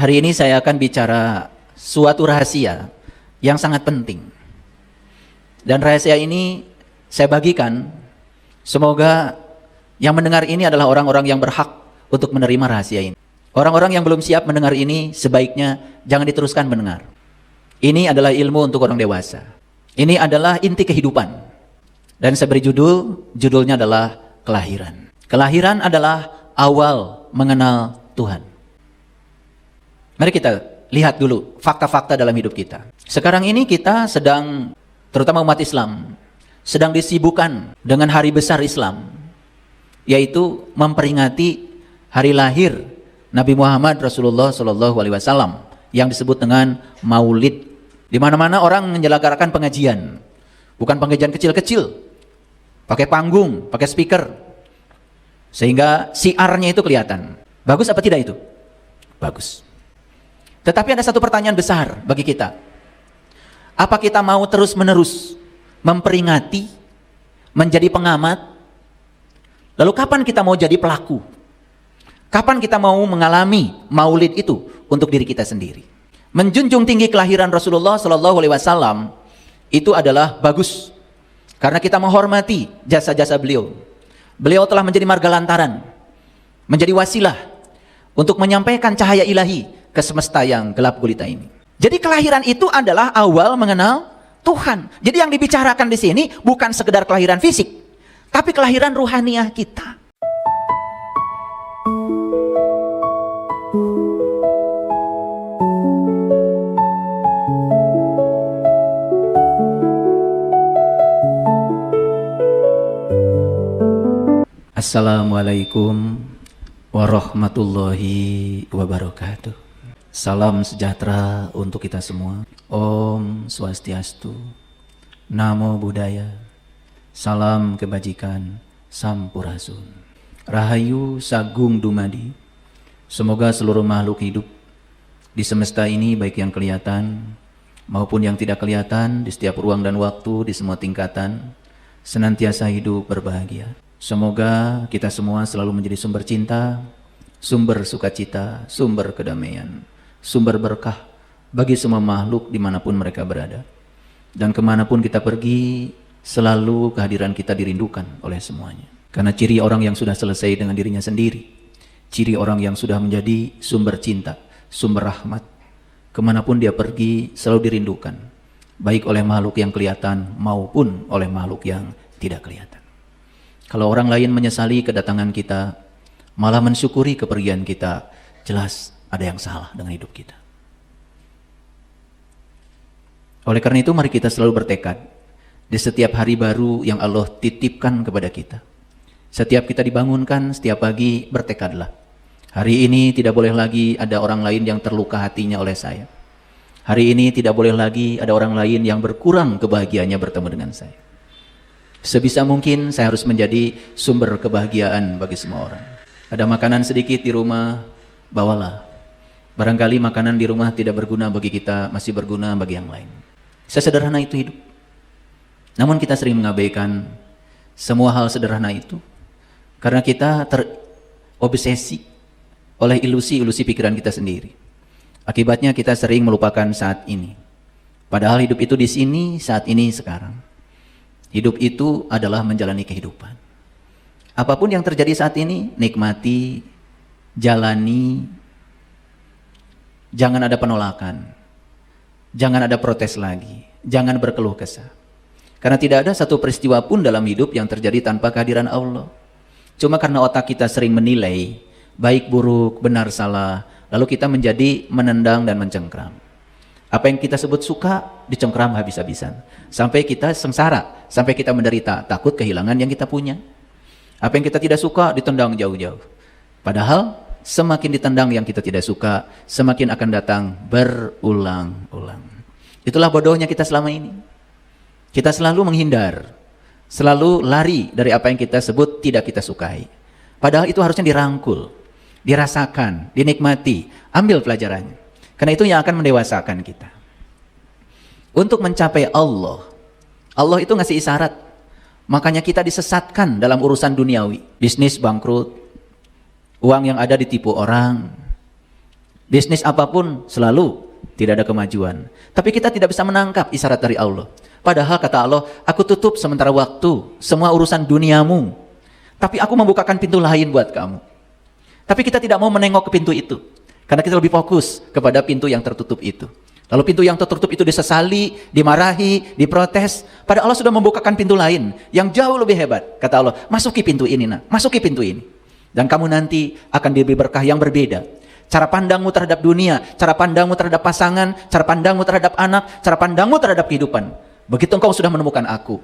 Hari ini saya akan bicara suatu rahasia yang sangat penting. Dan rahasia ini saya bagikan, semoga yang mendengar ini adalah orang-orang yang berhak untuk menerima rahasia ini. Orang-orang yang belum siap mendengar ini, sebaiknya jangan diteruskan mendengar. Ini adalah ilmu untuk orang dewasa. Ini adalah inti kehidupan. Dan saya beri judulnya adalah kelahiran. Kelahiran adalah awal mengenal Tuhan. Mari kita lihat dulu fakta-fakta dalam hidup kita. Sekarang ini kita sedang, terutama umat Islam, sedang disibukkan dengan hari besar Islam, yaitu memperingati hari lahir Nabi Muhammad Rasulullah SAW yang disebut dengan Maulid. Di mana-mana orang menyelenggarakan pengajian, bukan pengajian kecil-kecil, pakai panggung, pakai speaker, sehingga siarnya itu kelihatan. Bagus apa tidak itu? Bagus. Tetapi ada satu pertanyaan besar bagi kita. Apa kita mau terus-menerus memperingati, menjadi pengamat? Lalu kapan kita mau jadi pelaku? Kapan kita mau mengalami maulid itu untuk diri kita sendiri? Menjunjung tinggi kelahiran Rasulullah SAW itu adalah bagus. Karena kita menghormati jasa-jasa beliau. Beliau telah menjadi marga lantaran, menjadi wasilah untuk menyampaikan cahaya ilahi ke semesta yang gelap gulita ini. Jadi kelahiran itu adalah awal mengenal Tuhan. Jadi yang dibicarakan di sini bukan sekedar kelahiran fisik, tapi kelahiran ruhaniah kita. Assalamualaikum warahmatullahi wabarakatuh. Salam sejahtera untuk kita semua. Om Swastiastu, Namo Buddhaya, salam kebajikan, Sampurasun. Rahayu Sagung Dumadi. Semoga seluruh makhluk hidup di semesta ini, baik yang kelihatan maupun yang tidak kelihatan, di setiap ruang dan waktu, di semua tingkatan, senantiasa hidup berbahagia. Semoga kita semua selalu menjadi sumber cinta, sumber sukacita, sumber kedamaian, sumber berkah bagi semua makhluk dimanapun mereka berada. Dan kemanapun kita pergi, selalu kehadiran kita dirindukan oleh semuanya. Karena ciri orang yang sudah selesai dengan dirinya sendiri, ciri orang yang sudah menjadi sumber cinta, sumber rahmat, kemanapun dia pergi selalu dirindukan, baik oleh makhluk yang kelihatan maupun oleh makhluk yang tidak kelihatan. Kalau orang lain menyesali kedatangan kita, malah mensyukuri kepergian kita, jelas ada yang salah dengan hidup kita. Oleh karena itu mari kita selalu bertekad di setiap hari baru yang Allah titipkan kepada kita. Setiap kita dibangunkan setiap pagi, bertekadlah. Hari ini tidak boleh lagi ada orang lain yang terluka hatinya oleh saya. Hari ini tidak boleh lagi ada orang lain yang berkurang kebahagiaannya bertemu dengan saya. Sebisa mungkin saya harus menjadi sumber kebahagiaan bagi semua orang. Ada makanan sedikit di rumah, bawalah. Barangkali makanan di rumah tidak berguna bagi kita, masih berguna bagi yang lain. Sesederhana itu hidup. Namun kita sering mengabaikan semua hal sederhana itu karena kita terobsesi oleh ilusi-ilusi pikiran kita sendiri. Akibatnya kita sering melupakan saat ini. Padahal hidup itu di sini, saat ini, sekarang. Hidup itu adalah menjalani kehidupan. Apapun yang terjadi saat ini, nikmati, jalani. Jangan ada penolakan. Jangan ada protes lagi. Jangan berkeluh kesah. Karena tidak ada satu peristiwa pun dalam hidup yang terjadi tanpa kehadiran Allah. Cuma karena otak kita sering menilai, baik buruk, benar salah, lalu kita menjadi menendang dan mencengkram. Apa yang kita sebut suka, dicengkram habis-habisan. Sampai kita sengsara, sampai kita menderita, takut kehilangan yang kita punya. Apa yang kita tidak suka, ditendang jauh-jauh. Padahal, semakin ditendang yang kita tidak suka, semakin akan datang berulang-ulang. Itulah bodohnya kita selama ini. Kita selalu menghindar, selalu lari dari apa yang kita sebut tidak kita sukai. Padahal itu harusnya dirangkul, dirasakan, dinikmati, ambil pelajarannya. Karena itu yang akan mendewasakan kita. Untuk mencapai Allah, Allah itu ngasih isyarat. Makanya kita disesatkan dalam urusan duniawi. Bisnis bangkrut, uang yang ada ditipu orang, Bisnis apapun selalu tidak ada kemajuan. Tapi kita tidak bisa menangkap isyarat dari Allah. Padahal kata Allah, aku tutup sementara waktu semua urusan duniamu, tapi aku membukakan pintu lain buat kamu. Tapi kita tidak mau menengok ke pintu itu, karena kita lebih fokus kepada pintu yang tertutup itu. Lalu pintu yang tertutup itu disesali, dimarahi, diprotes. Padahal Allah sudah membukakan pintu lain yang jauh lebih hebat. Kata Allah, masuki pintu ini, nak, masuki pintu ini. Dan kamu nanti akan diberi berkah yang berbeda. Cara pandangmu terhadap dunia, cara pandangmu terhadap pasangan, cara pandangmu terhadap anak, cara pandangmu terhadap kehidupan. Begitu engkau sudah menemukan aku,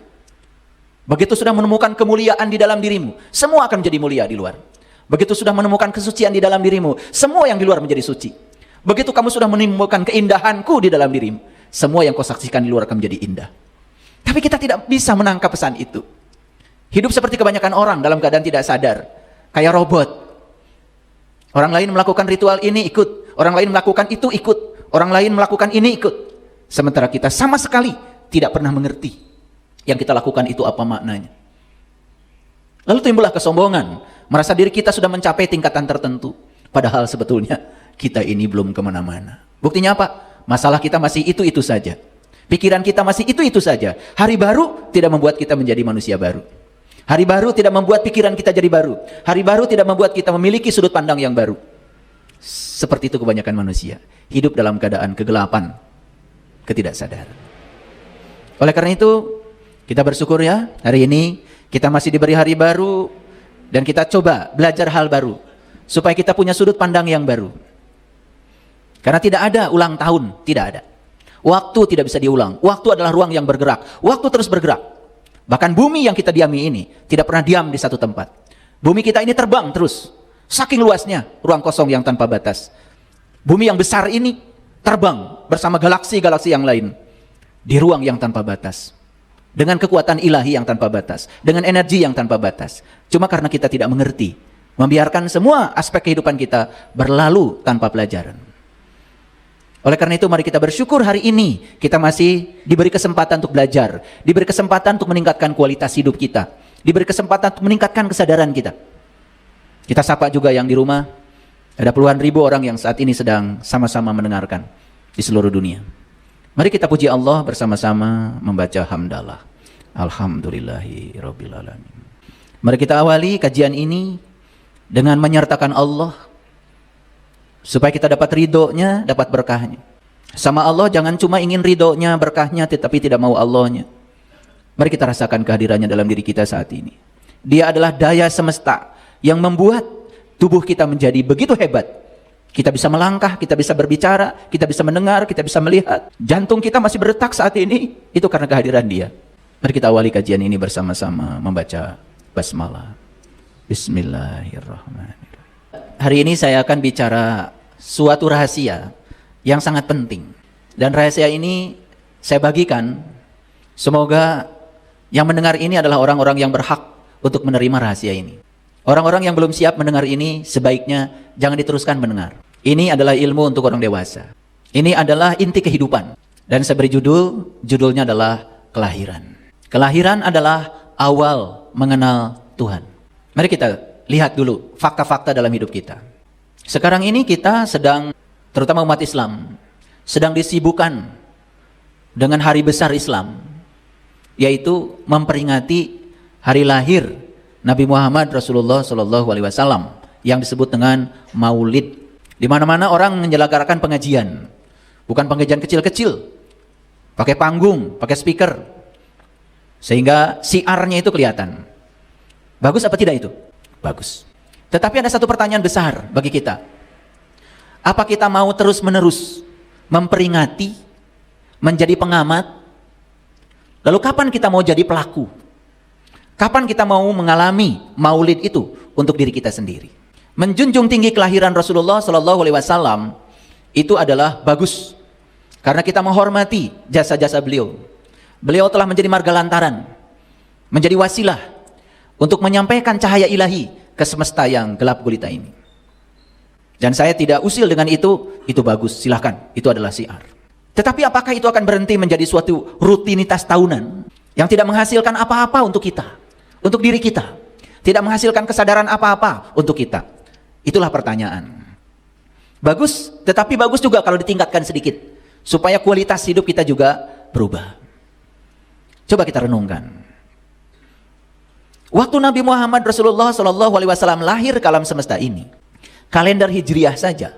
begitu sudah menemukan kemuliaan di dalam dirimu, semua akan menjadi mulia di luar. Begitu sudah menemukan kesucian di dalam dirimu, semua yang di luar menjadi suci. Begitu kamu sudah menemukan keindahanku di dalam dirimu, semua yang kau saksikan di luar akan menjadi indah. Tapi kita tidak bisa menangkap pesan itu. Hidup seperti kebanyakan orang dalam keadaan tidak sadar, kayak robot. Orang lain melakukan ritual ini ikut, orang lain melakukan itu ikut, orang lain melakukan ini ikut. Sementara kita sama sekali tidak pernah mengerti yang kita lakukan itu apa maknanya. Lalu timbullah kesombongan, merasa diri kita sudah mencapai tingkatan tertentu. Padahal sebetulnya kita ini belum kemana-mana. Buktinya apa? Masalah kita masih itu-itu saja. Pikiran kita masih itu-itu saja. Hari baru tidak membuat kita menjadi manusia baru. Hari baru tidak membuat pikiran kita jadi baru. Hari baru tidak membuat kita memiliki sudut pandang yang baru. Seperti itu kebanyakan manusia. Hidup dalam keadaan kegelapan, ketidaksadaran. Oleh karena itu, kita bersyukur ya, hari ini kita masih diberi hari baru, dan kita coba belajar hal baru, supaya kita punya sudut pandang yang baru. Karena tidak ada ulang tahun, tidak ada. Waktu tidak bisa diulang, waktu adalah ruang yang bergerak, waktu terus bergerak. Bahkan bumi yang kita diami ini, tidak pernah diam di satu tempat. Bumi kita ini terbang terus, saking luasnya ruang kosong yang tanpa batas. Bumi yang besar ini terbang bersama galaksi-galaksi yang lain. Di ruang yang tanpa batas, dengan kekuatan ilahi yang tanpa batas, dengan energi yang tanpa batas. Cuma karena kita tidak mengerti, membiarkan semua aspek kehidupan kita berlalu tanpa pelajaran. Oleh karena itu mari kita bersyukur hari ini kita masih diberi kesempatan untuk belajar, diberi kesempatan untuk meningkatkan kualitas hidup kita, diberi kesempatan untuk meningkatkan kesadaran kita. Kita sapa juga yang di rumah, ada puluhan ribu orang yang saat ini sedang sama-sama mendengarkan di seluruh dunia. Mari kita puji Allah bersama-sama membaca hamdalah. Alhamdulillahi Rabbil Alamin. Mari kita awali kajian ini dengan menyertakan Allah, supaya kita dapat ridhonya, dapat berkahnya. Sama Allah jangan cuma ingin ridhonya, berkahnya, tetapi tidak mau Allahnya. Mari kita rasakan kehadirannya dalam diri kita saat ini. Dia adalah daya semesta yang membuat tubuh kita menjadi begitu hebat. Kita bisa melangkah, kita bisa berbicara, kita bisa mendengar, kita bisa melihat. Jantung kita masih berdetak saat ini, itu karena kehadiran Dia. Mari kita awali kajian ini bersama-sama membaca basmalah. Bismillahirrahmanirrahim. Hari ini saya akan bicara suatu rahasia yang sangat penting. Dan rahasia ini saya bagikan, semoga yang mendengar ini adalah orang-orang yang berhak untuk menerima rahasia ini. Orang-orang yang belum siap mendengar ini, sebaiknya jangan diteruskan mendengar. Ini adalah ilmu untuk orang dewasa. Ini adalah inti kehidupan. Dan saya beri judulnya adalah kelahiran. Kelahiran adalah awal mengenal Tuhan. Mari kita lihat dulu fakta-fakta dalam hidup kita. Sekarang ini kita sedang, terutama umat Islam, sedang disibukkan dengan hari besar Islam, yaitu memperingati hari lahir Nabi Muhammad Rasulullah SAW yang disebut dengan Maulid. Di mana-mana orang menyelenggarakan pengajian, bukan pengajian kecil-kecil, pakai panggung, pakai speaker, sehingga siarnya itu kelihatan. Bagus apa tidak itu? Bagus. Tetapi ada satu pertanyaan besar bagi kita. Apa kita mau terus-menerus memperingati, menjadi pengamat? Lalu kapan kita mau jadi pelaku? Kapan kita mau mengalami maulid itu untuk diri kita sendiri? Menjunjung tinggi kelahiran Rasulullah SAW itu adalah bagus, karena kita menghormati jasa-jasa beliau. Beliau telah menjadi marga lantaran, menjadi wasilah untuk menyampaikan cahaya ilahi ke semesta yang gelap gulita ini. Dan saya tidak usil dengan itu bagus, silahkan, itu adalah syiar. Tetapi apakah itu akan berhenti menjadi suatu rutinitas tahunan yang tidak menghasilkan apa-apa untuk kita? Untuk diri kita, tidak menghasilkan kesadaran apa-apa untuk kita. Itulah pertanyaan. Bagus, tetapi bagus juga kalau ditingkatkan sedikit, supaya kualitas hidup kita juga berubah. Coba kita renungkan. Waktu Nabi Muhammad Rasulullah SAW lahir ke alam semesta ini, kalender Hijriah saja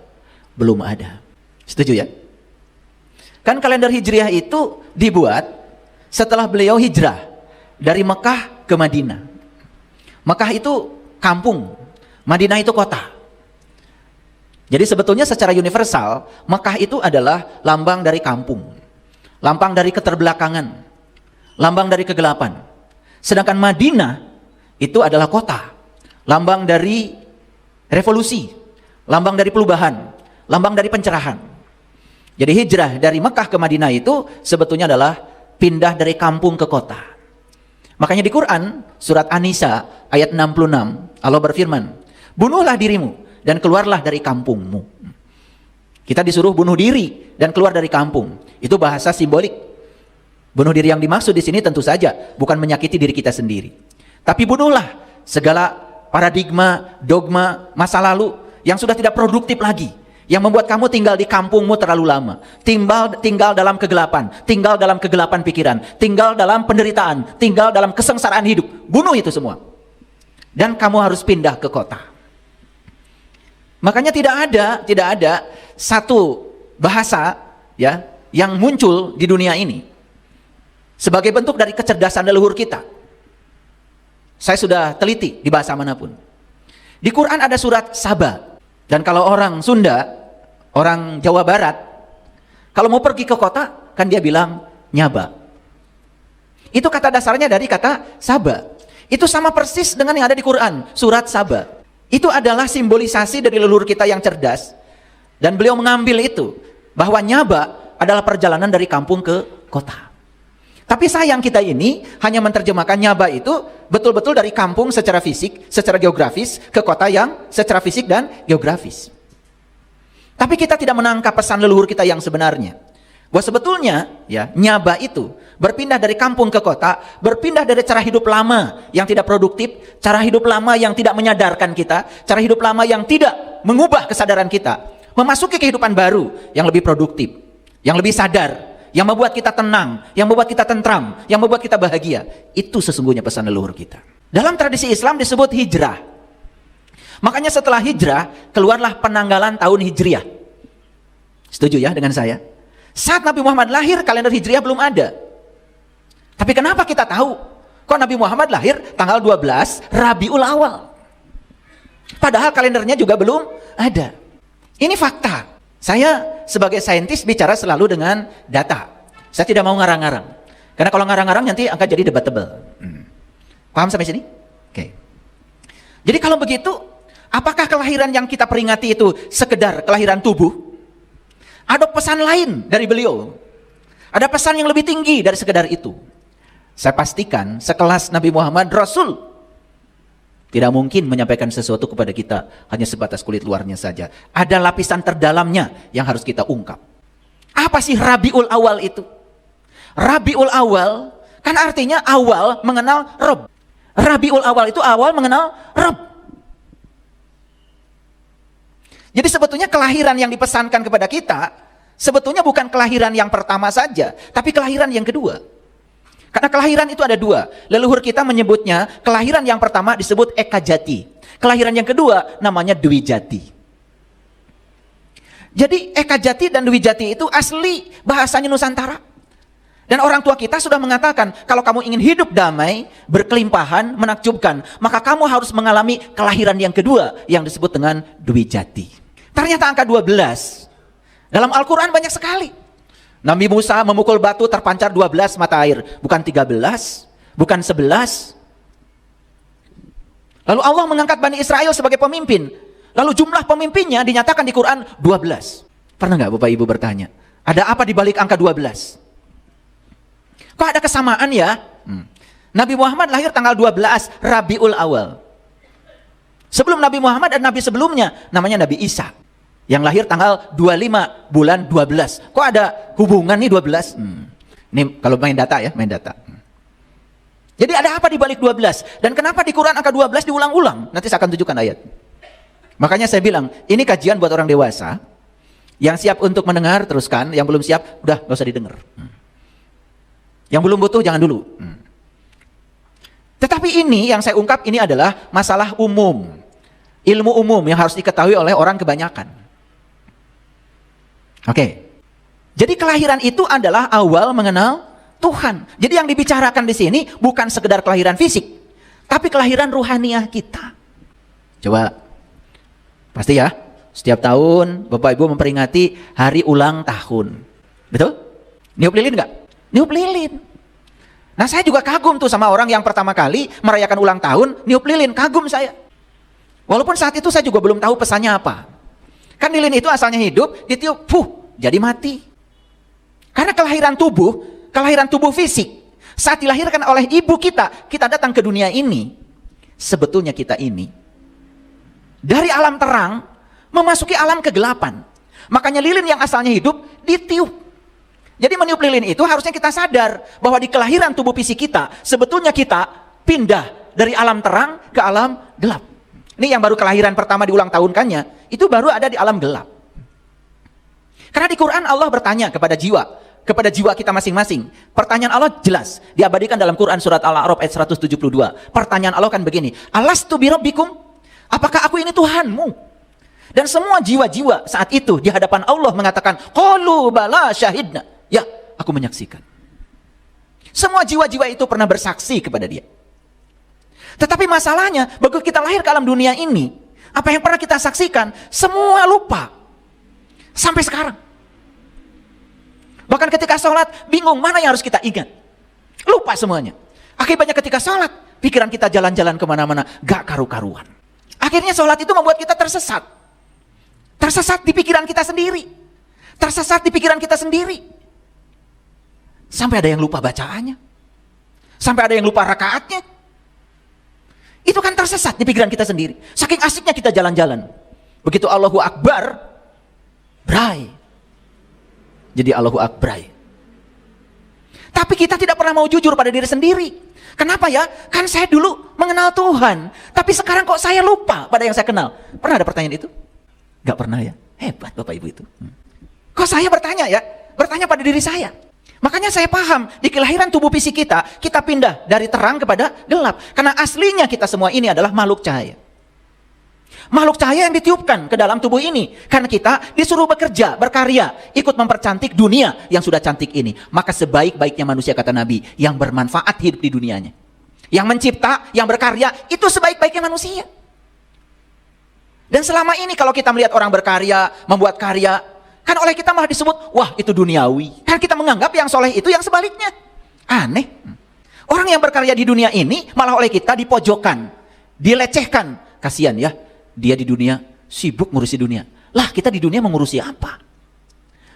belum ada. Setuju ya? Kan kalender Hijriah itu dibuat setelah beliau hijrah dari Mekah ke Madinah. Mekah itu kampung, Madinah itu kota. Jadi sebetulnya secara universal, Mekah itu adalah lambang dari kampung, lambang dari keterbelakangan, lambang dari kegelapan. Sedangkan Madinah itu adalah kota, lambang dari revolusi, lambang dari perubahan, lambang dari pencerahan. Jadi hijrah dari Mekah ke Madinah itu sebetulnya adalah pindah dari kampung ke kota. Makanya di Quran surat An-Nisa ayat 66 Allah berfirman, bunuhlah dirimu dan keluarlah dari kampungmu. Kita disuruh bunuh diri dan keluar dari kampung. Itu bahasa simbolik. Bunuh diri yang dimaksud di sini tentu saja bukan menyakiti diri kita sendiri. Tapi bunuhlah segala paradigma, dogma masa lalu yang sudah tidak produktif lagi, yang membuat kamu tinggal di kampungmu terlalu lama, tinggal dalam kegelapan, tinggal dalam kegelapan pikiran, tinggal dalam penderitaan, tinggal dalam kesengsaraan hidup. Bunuh itu semua. Dan kamu harus pindah ke kota. Makanya tidak ada satu bahasa ya yang muncul di dunia ini sebagai bentuk dari kecerdasan leluhur kita. Saya sudah teliti di bahasa manapun. Di Quran ada surat Saba. Dan kalau orang Sunda, orang Jawa Barat, kalau mau pergi ke kota, kan dia bilang nyaba. Itu kata dasarnya dari kata Saba. Itu sama persis dengan yang ada di Quran, surat Saba. Itu adalah simbolisasi dari leluhur kita yang cerdas. Dan beliau mengambil itu, bahwa nyaba adalah perjalanan dari kampung ke kota. Tapi sayang kita ini hanya menerjemahkan nyaba itu betul-betul dari kampung secara fisik, secara geografis, ke kota yang secara fisik dan geografis. Tapi kita tidak menangkap pesan leluhur kita yang sebenarnya. Bahwa sebetulnya ya nyaba itu berpindah dari kampung ke kota, berpindah dari cara hidup lama yang tidak produktif, cara hidup lama yang tidak menyadarkan kita, cara hidup lama yang tidak mengubah kesadaran kita, memasuki kehidupan baru yang lebih produktif, yang lebih sadar, yang membuat kita tenang, yang membuat kita tentram, yang membuat kita bahagia. Itu sesungguhnya pesan leluhur kita. Dalam tradisi Islam disebut hijrah. Makanya setelah hijrah, keluarlah penanggalan tahun Hijriah. Setuju ya dengan saya? Saat Nabi Muhammad lahir, kalender Hijriah belum ada. Tapi kenapa kita tahu? Kok Nabi Muhammad lahir tanggal 12 Rabiul Awal? Padahal kalendernya juga belum ada. Ini fakta. Saya sebagai saintis bicara selalu dengan data. Saya tidak mau ngarang-ngarang. Karena kalau ngarang-ngarang nanti akan jadi debatable. Paham sampai sini? Oke. Jadi kalau begitu, apakah kelahiran yang kita peringati itu sekedar kelahiran tubuh? Ada pesan lain dari beliau. Ada pesan yang lebih tinggi dari sekedar itu. Saya pastikan sekelas Nabi Muhammad Rasul tidak mungkin menyampaikan sesuatu kepada kita hanya sebatas kulit luarnya saja. Ada lapisan terdalamnya yang harus kita ungkap. Apa sih Rabiul Awal itu? Rabiul Awal kan artinya awal mengenal Rabb. Rabiul Awal itu awal mengenal Rabb. Jadi sebetulnya kelahiran yang dipesankan kepada kita sebetulnya bukan kelahiran yang pertama saja, tapi kelahiran yang kedua. Karena kelahiran itu ada dua. Leluhur kita menyebutnya, kelahiran yang pertama disebut Eka Jati. Kelahiran yang kedua namanya Dwi Jati. Jadi Eka Jati dan Dwi Jati itu asli bahasanya Nusantara. Dan orang tua kita sudah mengatakan, kalau kamu ingin hidup damai, berkelimpahan, menakjubkan, maka kamu harus mengalami kelahiran yang kedua yang disebut dengan Dwi Jati. Ternyata angka 12 dalam Al-Quran banyak sekali. Nabi Musa memukul batu terpancar 12 mata air. Bukan 13, bukan 11. Lalu Allah mengangkat Bani Israel sebagai pemimpin. Lalu jumlah pemimpinnya dinyatakan di Quran 12. Pernah nggak Bapak Ibu bertanya? Ada apa di balik angka 12? Kok ada kesamaan ya? Nabi Muhammad lahir tanggal 12 Rabiul Awal. Sebelum Nabi Muhammad ada Nabi sebelumnya, namanya Nabi Isa. Yang lahir tanggal 25 bulan 12. Kok ada hubungan nih 12? Ini kalau main data ya, main data. Jadi ada apa di balik 12? Dan kenapa di Quran angka 12 diulang-ulang? Nanti saya akan tunjukkan ayat. Makanya saya bilang, ini kajian buat orang dewasa. Yang siap untuk mendengar teruskan, yang belum siap udah gak usah didengar. Yang belum butuh jangan dulu. Tetapi ini yang saya ungkap ini adalah masalah umum. Ilmu umum yang harus diketahui oleh orang kebanyakan. Oke. Jadi kelahiran itu adalah awal mengenal Tuhan. Jadi yang dibicarakan di sini bukan sekedar kelahiran fisik, tapi kelahiran ruhaniah kita. Coba. Pasti ya, setiap tahun Bapak Ibu memperingati hari ulang tahun. Betul? Niup lilin enggak? Niup lilin. Nah, saya juga kagum tuh sama orang yang pertama kali merayakan ulang tahun, niup lilin, kagum saya. Walaupun saat itu saya juga belum tahu pesannya apa. Kan lilin itu asalnya hidup, ditiup, jadi mati. Karena kelahiran tubuh fisik, saat dilahirkan oleh ibu kita datang ke dunia ini, sebetulnya kita ini, dari alam terang, memasuki alam kegelapan. Makanya lilin yang asalnya hidup, ditiup. Jadi meniup lilin itu harusnya kita sadar bahwa di kelahiran tubuh fisik kita, sebetulnya kita pindah dari alam terang ke alam gelap. Ini yang baru kelahiran pertama di ulang tahunkannya, itu baru ada di alam gelap. Karena di Quran Allah bertanya kepada jiwa kita masing-masing. Pertanyaan Allah jelas, diabadikan dalam Quran surat Al-A'raf ayat 172. Pertanyaan Allah kan begini, Alastu birabbikum? Apakah aku ini Tuhanmu? Dan semua jiwa-jiwa saat itu di hadapan Allah mengatakan, qalu bala syahidna. Ya, aku menyaksikan. Semua jiwa-jiwa itu pernah bersaksi kepada dia. Tetapi masalahnya, begitu kita lahir ke alam dunia ini, apa yang pernah kita saksikan, semua lupa. Sampai sekarang. Bahkan ketika sholat, bingung mana yang harus kita ingat. Lupa semuanya. Akibatnya ketika sholat, pikiran kita jalan-jalan kemana-mana, gak karu-karuan. Akhirnya sholat itu membuat kita tersesat. Tersesat di pikiran kita sendiri. Tersesat di pikiran kita sendiri. Sampai ada yang lupa bacaannya. Sampai ada yang lupa rakaatnya. Itu kan tersesat di pikiran kita sendiri. Saking asiknya kita jalan-jalan. Begitu Allahu Akbar, bray. Jadi Allahu Akbar. Tapi kita tidak pernah mau jujur pada diri sendiri. Kenapa ya? Kan saya dulu mengenal Tuhan. Tapi sekarang kok saya lupa pada yang saya kenal. Pernah ada pertanyaan itu? Gak pernah ya? Hebat Bapak Ibu itu. Kok saya bertanya ya? Bertanya pada diri saya. Makanya saya paham, di kelahiran tubuh fisik kita pindah dari terang kepada gelap. Karena aslinya kita semua ini adalah makhluk cahaya. Makhluk cahaya yang ditiupkan ke dalam tubuh ini. Karena kita disuruh bekerja, berkarya, ikut mempercantik dunia yang sudah cantik ini. Maka sebaik-baiknya manusia, kata Nabi, yang bermanfaat hidup di dunianya. Yang mencipta, yang berkarya, itu sebaik-baiknya manusia. Dan selama ini kalau kita melihat orang berkarya, membuat karya, kan oleh kita malah disebut, wah itu duniawi. Kan kita menganggap yang soleh itu yang sebaliknya. Aneh. Orang yang berkarya di dunia ini malah oleh kita dipojokkan, dilecehkan. Kasihan ya, dia di dunia sibuk ngurusi dunia. Lah kita di dunia mengurusi apa?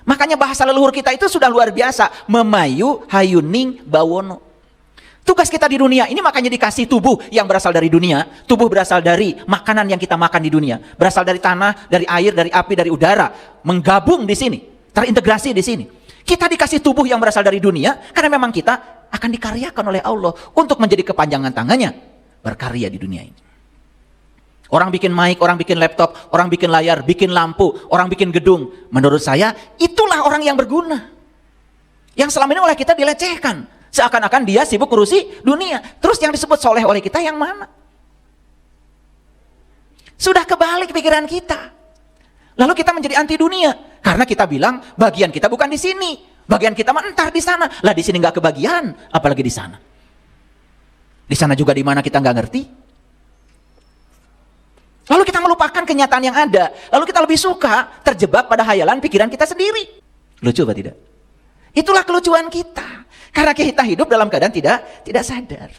Makanya bahasa leluhur kita itu sudah luar biasa. Memayu, hayuning, bawono. Tugas kita di dunia ini makanya dikasih tubuh yang berasal dari dunia. Tubuh berasal dari makanan yang kita makan di dunia. Berasal dari tanah, dari air, dari api, dari udara. Menggabung di sini. Terintegrasi di sini. Kita dikasih tubuh yang berasal dari dunia. Karena memang kita akan dikaryakan oleh Allah. Untuk menjadi kepanjangan tangannya. Berkarya di dunia ini. Orang bikin mic, orang bikin laptop, orang bikin layar, bikin lampu, orang bikin gedung. Menurut saya, itulah orang yang berguna. Yang selama ini oleh kita dilecehkan. Seakan-akan dia sibuk ngurusi dunia. Terus yang disebut soleh oleh kita yang mana? Sudah kebalik pikiran kita. Lalu kita menjadi anti dunia. Karena kita bilang bagian kita bukan di sini. Bagian kita mah entar di sana. Lah di sini nggak kebagian, apalagi di sana. Di sana juga di mana kita nggak ngerti. Lalu kita melupakan kenyataan yang ada. Lalu kita lebih suka terjebak pada hayalan pikiran kita sendiri. Lucu apa tidak? Itulah kelucuan kita. Karena kita hidup dalam keadaan tidak sadar.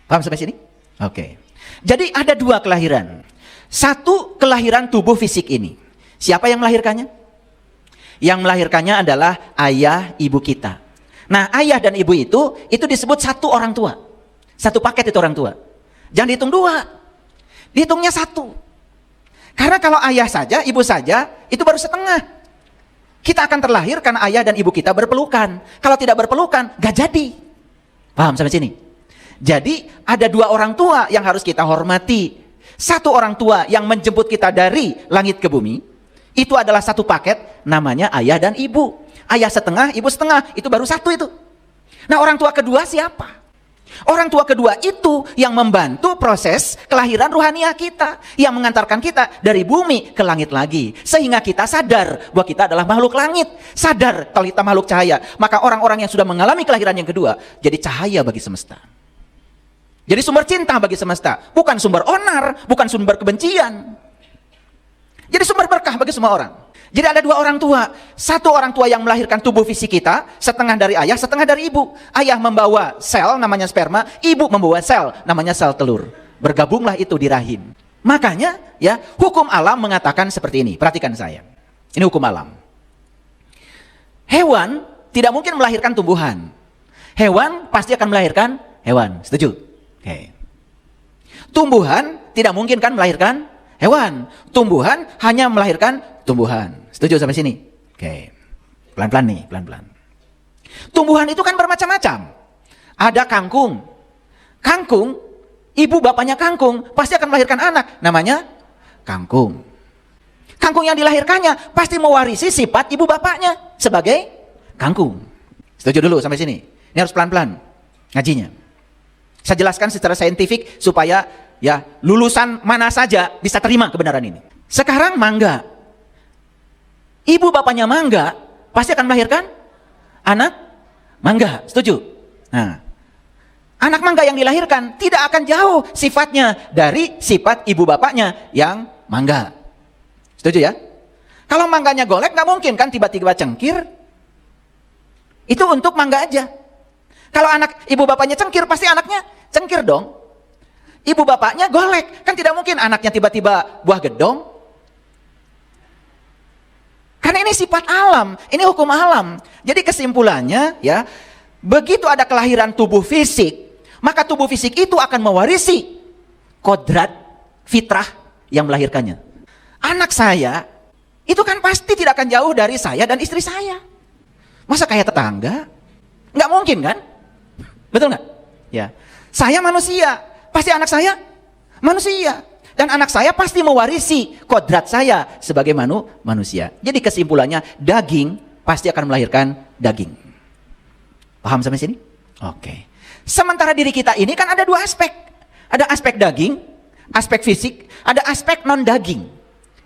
Paham sampai sini? Oke. Jadi ada dua kelahiran. Satu, kelahiran tubuh fisik ini. Siapa yang melahirkannya? Yang melahirkannya adalah ayah ibu kita. Nah, ayah dan ibu itu disebut satu orang tua. Satu paket itu orang tua. Jangan dihitung dua. Dihitungnya satu. Karena kalau ayah saja, ibu saja, itu baru setengah. Kita akan terlahir karena ayah dan ibu kita berpelukan. Kalau tidak berpelukan, gak jadi. Paham sampai sini? Jadi ada dua orang tua yang harus kita hormati. Satu orang tua yang menjemput kita dari langit ke bumi. Itu adalah satu paket, namanya ayah dan ibu. Ayah setengah, ibu setengah, itu baru satu itu. Nah, orang tua kedua siapa? Orang tua kedua itu yang membantu proses kelahiran ruhaniah kita, yang mengantarkan kita dari bumi ke langit lagi, sehingga kita sadar bahwa kita adalah makhluk langit. Sadar kalau kita makhluk cahaya. Maka orang-orang yang sudah mengalami kelahiran yang kedua jadi cahaya bagi semesta. Jadi sumber cinta bagi semesta, bukan sumber onar, bukan sumber kebencian. Jadi sumber berkah bagi semua orang. Jadi ada dua orang tua. Satu orang tua yang melahirkan tubuh fisik kita, setengah dari ayah, setengah dari ibu. Ayah membawa sel namanya sperma, ibu membawa sel namanya sel telur. Bergabunglah itu di rahim. Makanya ya, hukum alam mengatakan seperti ini. Perhatikan saya. Ini hukum alam. Hewan tidak mungkin melahirkan tumbuhan. Hewan pasti akan melahirkan hewan. Setuju? Oke. Tumbuhan tidak mungkin kan melahirkan hewan. Tumbuhan hanya melahirkan tumbuhan. Setuju sampai sini? Oke. Pelan-pelan nih, pelan-pelan. Tumbuhan itu kan bermacam-macam. Ada kangkung. Kangkung, ibu bapaknya kangkung, pasti akan melahirkan anak. Namanya kangkung. Kangkung yang dilahirkannya pasti mewarisi sifat ibu bapaknya sebagai kangkung. Setuju dulu sampai sini? Ini harus pelan-pelan ngajinya. Saya jelaskan secara saintifik supaya ya lulusan mana saja bisa terima kebenaran ini. Sekarang mangga. Ibu bapaknya mangga, pasti akan melahirkan anak mangga. Setuju? Nah, anak mangga yang dilahirkan tidak akan jauh sifatnya dari sifat ibu bapaknya yang mangga. Setuju ya? Kalau mangganya golek, nggak mungkin kan tiba-tiba cengkir. Itu untuk mangga aja. Kalau anak ibu bapaknya cengkir, pasti anaknya cengkir dong. Ibu bapaknya golek, kan tidak mungkin anaknya tiba-tiba buah gedong. Karena ini sifat alam, ini hukum alam. Jadi kesimpulannya ya, begitu ada kelahiran tubuh fisik, maka tubuh fisik itu akan mewarisi kodrat fitrah yang melahirkannya. Anak saya itu kan pasti tidak akan jauh dari saya dan istri saya. Masa kayak tetangga? Nggak mungkin kan? Betul nggak? Ya, saya manusia, pasti anak saya manusia. Dan anak saya pasti mewarisi kodrat saya sebagai manusia. Jadi kesimpulannya, daging pasti akan melahirkan daging. Paham sampai sini? Oke. Sementara diri kita ini kan ada dua aspek. Ada aspek daging, aspek fisik, ada aspek non-daging.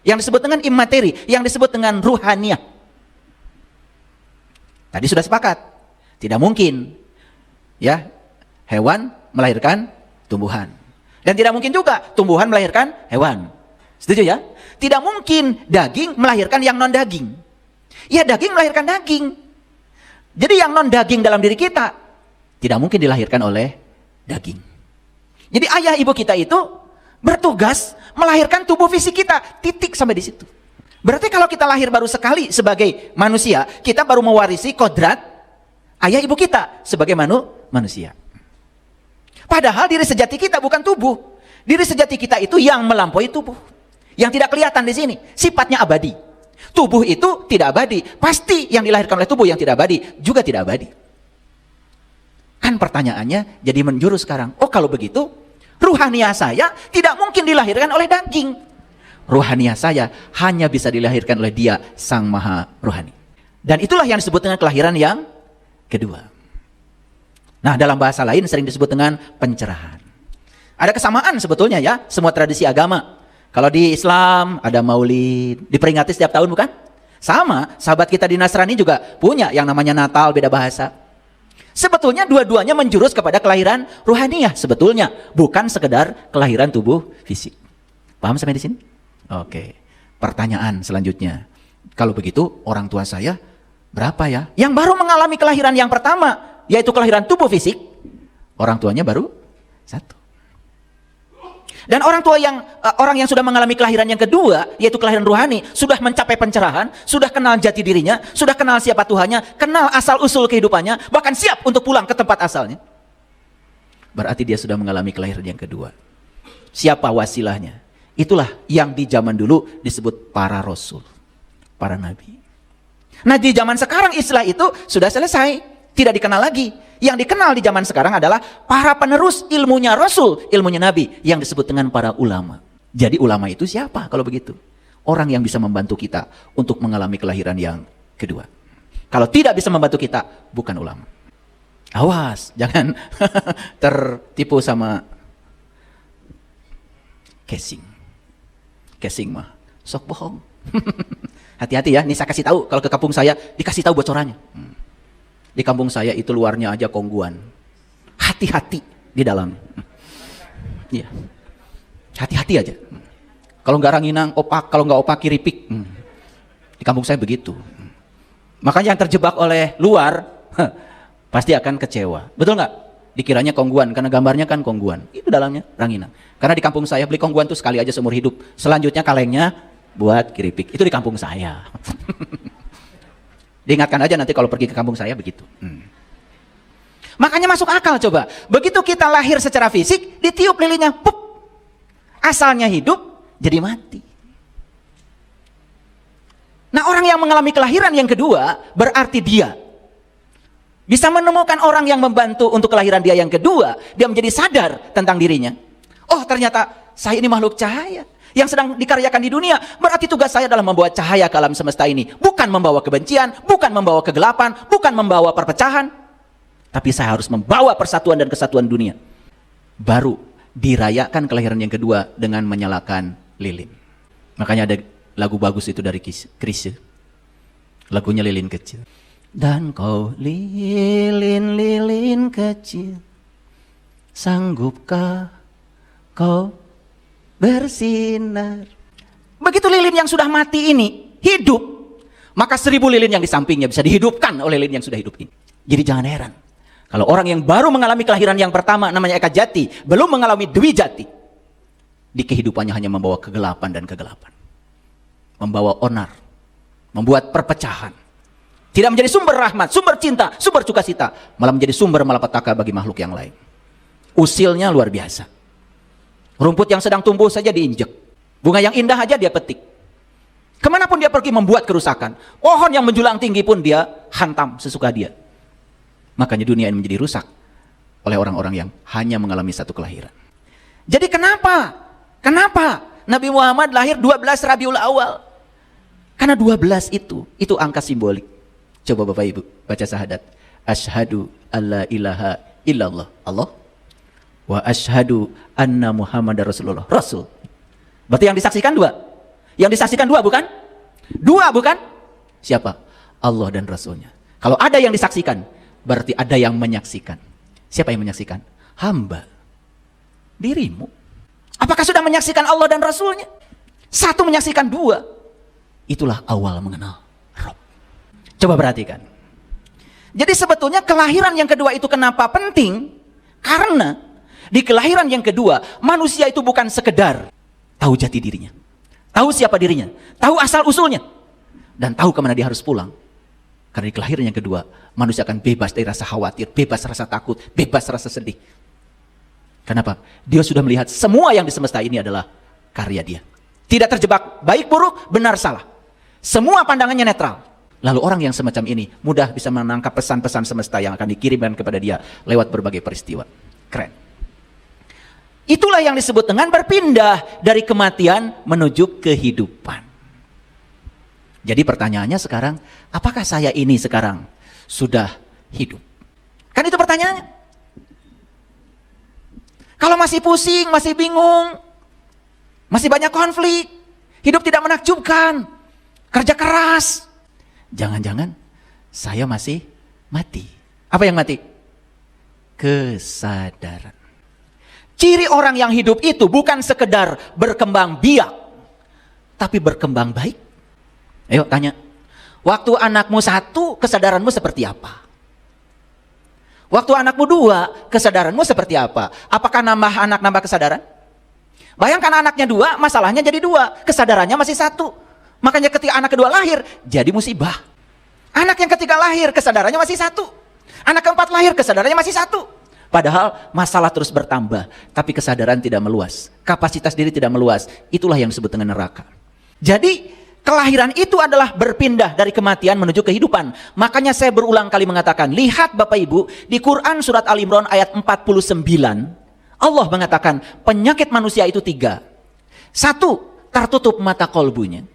Yang disebut dengan immateri, yang disebut dengan ruhaniah. Tadi sudah sepakat. Tidak mungkin ya hewan melahirkan tumbuhan. Dan tidak mungkin juga tumbuhan melahirkan hewan. Setuju ya? Tidak mungkin daging melahirkan yang non-daging. Ya, daging melahirkan daging. Jadi yang non-daging dalam diri kita tidak mungkin dilahirkan oleh daging. Jadi ayah ibu kita itu bertugas melahirkan tubuh fisik kita. Titik sampai di situ. Berarti kalau kita lahir baru sekali sebagai manusia, kita baru mewarisi kodrat ayah ibu kita sebagai manusia. Padahal diri sejati kita bukan tubuh. Diri sejati kita itu yang melampaui tubuh. Yang tidak kelihatan di sini. Sifatnya abadi. Tubuh itu tidak abadi. Pasti yang dilahirkan oleh tubuh yang tidak abadi juga tidak abadi. Kan pertanyaannya jadi menjurus sekarang. Oh, kalau begitu, ruhaniah saya tidak mungkin dilahirkan oleh daging. Ruhaniah saya hanya bisa dilahirkan oleh Dia, Sang Maha Ruhani. Dan itulah yang disebut dengan kelahiran yang kedua. Nah, dalam bahasa lain sering disebut dengan pencerahan. Ada kesamaan sebetulnya ya, semua tradisi agama. Kalau di Islam ada Maulid, diperingati setiap tahun bukan? Sama, sahabat kita di Nasrani juga punya yang namanya Natal, beda bahasa. Sebetulnya dua-duanya menjurus kepada kelahiran ruhaniah sebetulnya, bukan sekedar kelahiran tubuh fisik. Paham sampai di sini? Oke. Pertanyaan selanjutnya. Kalau begitu, orang tua saya berapa ya? Yang baru mengalami kelahiran yang pertama, yaitu kelahiran tubuh fisik, orang tuanya baru satu. Dan orang yang sudah mengalami kelahiran yang kedua, yaitu kelahiran ruhani, sudah mencapai pencerahan, sudah kenal jati dirinya, sudah kenal siapa Tuhannya, kenal asal usul kehidupannya, bahkan siap untuk pulang ke tempat asalnya. Berarti dia sudah mengalami kelahiran yang kedua. Siapa wasilahnya? Itulah yang di zaman dulu disebut para rasul, para nabi. Nah, di zaman sekarang istilah itu sudah selesai. Tidak dikenal lagi. Yang dikenal di zaman sekarang adalah para penerus ilmunya Rasul, ilmunya Nabi, yang disebut dengan para ulama. Jadi ulama itu siapa kalau begitu? orang yang bisa membantu kita untuk mengalami kelahiran yang kedua. Kalau tidak bisa membantu kita, bukan ulama. Awas, jangan tertipu sama casing. Casing mah sok bohong. Hati-hati ya, ini saya kasih tahu. Kalau ke kampung saya, dikasih tahu bocorannya. Di kampung saya itu luarnya aja kongguan. Hati-hati di dalam. Iya. Hati-hati aja. Kalau nggak ranginang, opak. Kalau nggak opak, kiripik. Di kampung saya begitu. Makanya yang terjebak oleh luar, pasti akan kecewa. Betul nggak? Dikiranya kongguan, karena gambarnya kan kongguan. Itu dalamnya ranginang. Karena di kampung saya beli kongguan tuh sekali aja seumur hidup. Selanjutnya kalengnya buat kiripik. Itu di kampung saya. Diingatkan aja nanti kalau pergi ke kampung saya begitu. Makanya masuk akal coba. Begitu kita lahir secara fisik, ditiup lilinnya, pup. Asalnya hidup, jadi mati. Nah, orang yang mengalami kelahiran yang kedua, berarti dia bisa menemukan orang yang membantu untuk kelahiran dia yang kedua. Dia menjadi sadar tentang dirinya. Oh, ternyata saya ini makhluk cahaya yang sedang dikaryakan di dunia. Berarti tugas saya adalah membawa cahaya ke alam semesta ini. Bukan membawa kebencian, bukan membawa kegelapan, bukan membawa perpecahan. Tapi saya harus membawa persatuan dan kesatuan dunia. Baru dirayakan kelahiran yang kedua dengan menyalakan lilin. Makanya ada lagu bagus itu dari Chrisye. Lagunya Lilin Kecil. Dan kau lilin-lilin kecil, sanggupkah kau bersinar? Begitu lilin yang sudah mati ini hidup, maka 1000 lilin yang di sampingnya bisa dihidupkan oleh lilin yang sudah hidup ini. Jadi jangan heran kalau orang yang baru mengalami kelahiran yang pertama namanya Eka Jati, belum mengalami Dwi Jati, di kehidupannya hanya membawa kegelapan dan kegelapan, membawa onar, membuat perpecahan, tidak menjadi sumber rahmat, sumber cinta, sumber sukacita, malah menjadi sumber malapetaka bagi makhluk yang lain. Usilnya luar biasa. Rumput yang sedang tumbuh saja diinjek, bunga yang indah aja dia petik. Kemanapun dia pergi membuat kerusakan. Pohon yang menjulang tinggi pun dia hantam sesuka dia. Makanya dunia ini menjadi rusak oleh orang-orang yang hanya mengalami satu kelahiran. Jadi kenapa Nabi Muhammad lahir 12 Rabiul Awal? Karena 12 itu angka simbolik. Coba Bapak Ibu baca syahadat. Asyhadu alla ilaha illallah. Allah. Wa asyhadu anna Muhammadar Rasulullah. Rasul. Berarti yang disaksikan 2. Yang disaksikan 2 bukan? 2 bukan? Siapa? Allah dan Rasulnya. Kalau ada yang disaksikan, berarti ada yang menyaksikan. Siapa yang menyaksikan? Hamba. Dirimu. Apakah sudah menyaksikan Allah dan Rasulnya? 1 menyaksikan 2. Itulah awal mengenal Rabb. Coba perhatikan. Jadi sebetulnya kelahiran yang kedua itu kenapa penting? Karena di kelahiran yang kedua, manusia itu bukan sekedar tahu jati dirinya, tahu siapa dirinya, tahu asal usulnya, dan tahu kemana dia harus pulang. Karena di kelahiran yang kedua, manusia akan bebas dari rasa khawatir, bebas rasa takut, bebas rasa sedih. Kenapa? Dia sudah melihat semua yang di semesta ini adalah karya dia. Tidak terjebak baik buruk, benar salah. Semua pandangannya netral. Lalu orang yang semacam ini mudah bisa menangkap pesan-pesan semesta yang akan dikirimkan kepada dia lewat berbagai peristiwa. Keren. Itulah yang disebut dengan berpindah dari kematian menuju kehidupan. Jadi pertanyaannya sekarang, apakah saya ini sekarang sudah hidup? Kan itu pertanyaannya. Kalau masih pusing, masih bingung, masih banyak konflik, hidup tidak menakjubkan, kerja keras, jangan-jangan saya masih mati. Apa yang mati? Kesadaran. Ciri orang yang hidup itu bukan sekedar berkembang biak, tapi berkembang baik. Ayo tanya, waktu anakmu 1, kesadaranmu seperti apa? Waktu anakmu 2, kesadaranmu seperti apa? Apakah nambah anak nambah kesadaran? Bayangkan anaknya 2, masalahnya jadi 2, kesadarannya masih 1. Makanya ketika anak kedua lahir, jadi musibah. Anak yang ketiga lahir, kesadarannya masih 1. Anak keempat lahir, kesadarannya masih 1. Padahal masalah terus bertambah, tapi kesadaran tidak meluas. Kapasitas diri tidak meluas. Itulah yang disebut dengan neraka. Jadi kelahiran itu adalah berpindah dari kematian menuju kehidupan. Makanya saya berulang kali mengatakan, lihat Bapak Ibu, di Quran surat Al-Imran ayat 49, Allah mengatakan penyakit manusia itu 3. 1, tertutup mata kolbunya.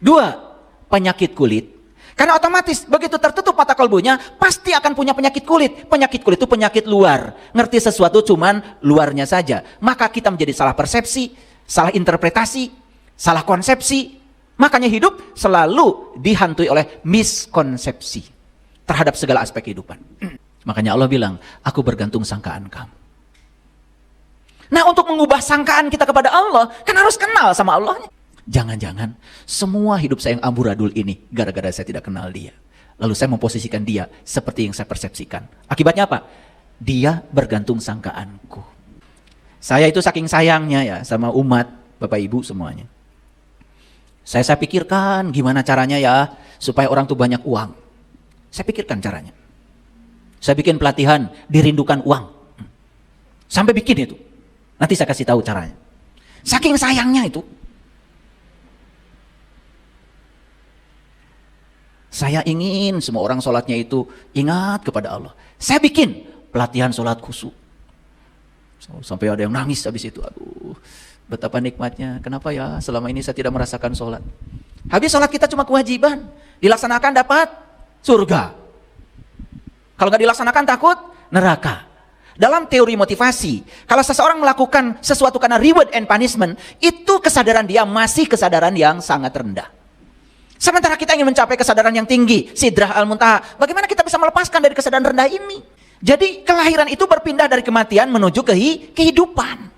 2, penyakit kulit. Karena otomatis begitu tertutup mata kalbunya, pasti akan punya penyakit kulit. Penyakit kulit itu penyakit luar. Ngerti sesuatu cuman luarnya saja. Maka kita menjadi salah persepsi, salah interpretasi, salah konsepsi. Makanya hidup selalu dihantui oleh miskonsepsi terhadap segala aspek kehidupan. Makanya Allah bilang, aku bergantung sangkaan kamu. Nah, untuk mengubah sangkaan kita kepada Allah, kan harus kenal sama Allahnya. Jangan-jangan semua hidup saya yang amburadul ini gara-gara saya tidak kenal dia. Lalu saya memposisikan dia seperti yang saya persepsikan. Akibatnya apa? Dia bergantung sangkaanku. Saya itu saking sayangnya ya sama umat, Bapak Ibu semuanya. Saya pikirkan gimana caranya ya supaya orang tuh banyak uang. Saya pikirkan caranya. Saya bikin pelatihan dirindukan uang. Sampai bikin itu. Nanti saya kasih tahu caranya. Saking sayangnya itu. Saya ingin semua orang sholatnya itu ingat kepada Allah. Saya bikin pelatihan sholat khusyuk. Sampai ada yang nangis habis itu. Aduh, betapa nikmatnya. Kenapa ya selama ini saya tidak merasakan sholat. Habis sholat kita cuma kewajiban. Dilaksanakan dapat surga. Kalau nggak dilaksanakan takut neraka. Dalam teori motivasi, kalau seseorang melakukan sesuatu karena reward and punishment, itu kesadaran dia masih kesadaran yang sangat rendah. Sementara kita ingin mencapai kesadaran yang tinggi, sidrah al-muntaha. Bagaimana kita bisa melepaskan dari kesadaran rendah ini? Jadi kelahiran itu berpindah dari kematian menuju kehidupan.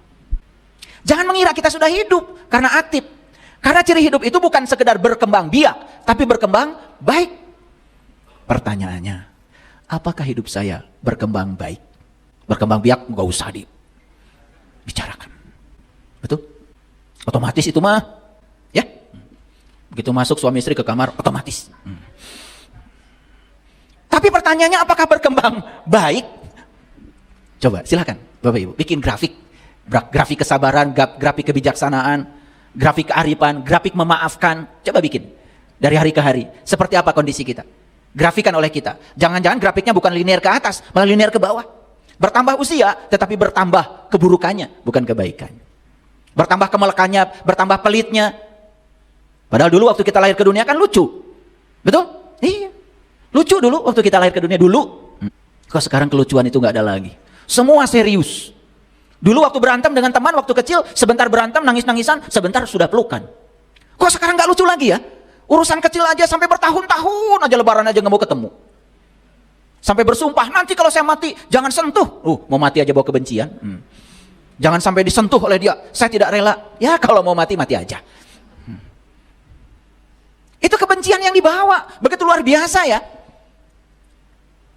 Jangan mengira kita sudah hidup karena aktif. Karena ciri hidup itu bukan sekedar berkembang biak, tapi berkembang baik. Pertanyaannya, apakah hidup saya berkembang baik? Berkembang biak nggak usah dibicarakan. Betul? Otomatis itu mah, ya. Begitu masuk suami istri ke kamar, otomatis. Tapi pertanyaannya apakah berkembang baik? Coba silakan Bapak Ibu bikin grafik. Grafik kesabaran, grafik kebijaksanaan, grafik kearifan, grafik memaafkan. Coba bikin dari hari ke hari. Seperti apa kondisi kita? Grafikan oleh kita. Jangan-jangan grafiknya bukan linear ke atas, malah linear ke bawah. Bertambah usia, tetapi bertambah keburukannya, bukan kebaikannya. Bertambah kemelekannya, bertambah pelitnya. Padahal dulu waktu kita lahir ke dunia kan lucu. Betul? Iya. Lucu dulu waktu kita lahir ke dunia dulu. Kok sekarang kelucuan itu nggak ada lagi. Semua serius. Dulu waktu berantem dengan teman waktu kecil, sebentar berantem nangis-nangisan, sebentar sudah pelukan. Kok sekarang nggak lucu lagi ya? Urusan kecil aja sampai bertahun-tahun aja lebaran aja nggak mau ketemu. Sampai bersumpah, nanti kalau saya mati jangan sentuh. Mau mati aja bawa kebencian. Jangan sampai disentuh oleh dia. Saya tidak rela. Ya kalau mau mati, mati aja. Itu kebencian yang dibawa. Begitu luar biasa ya.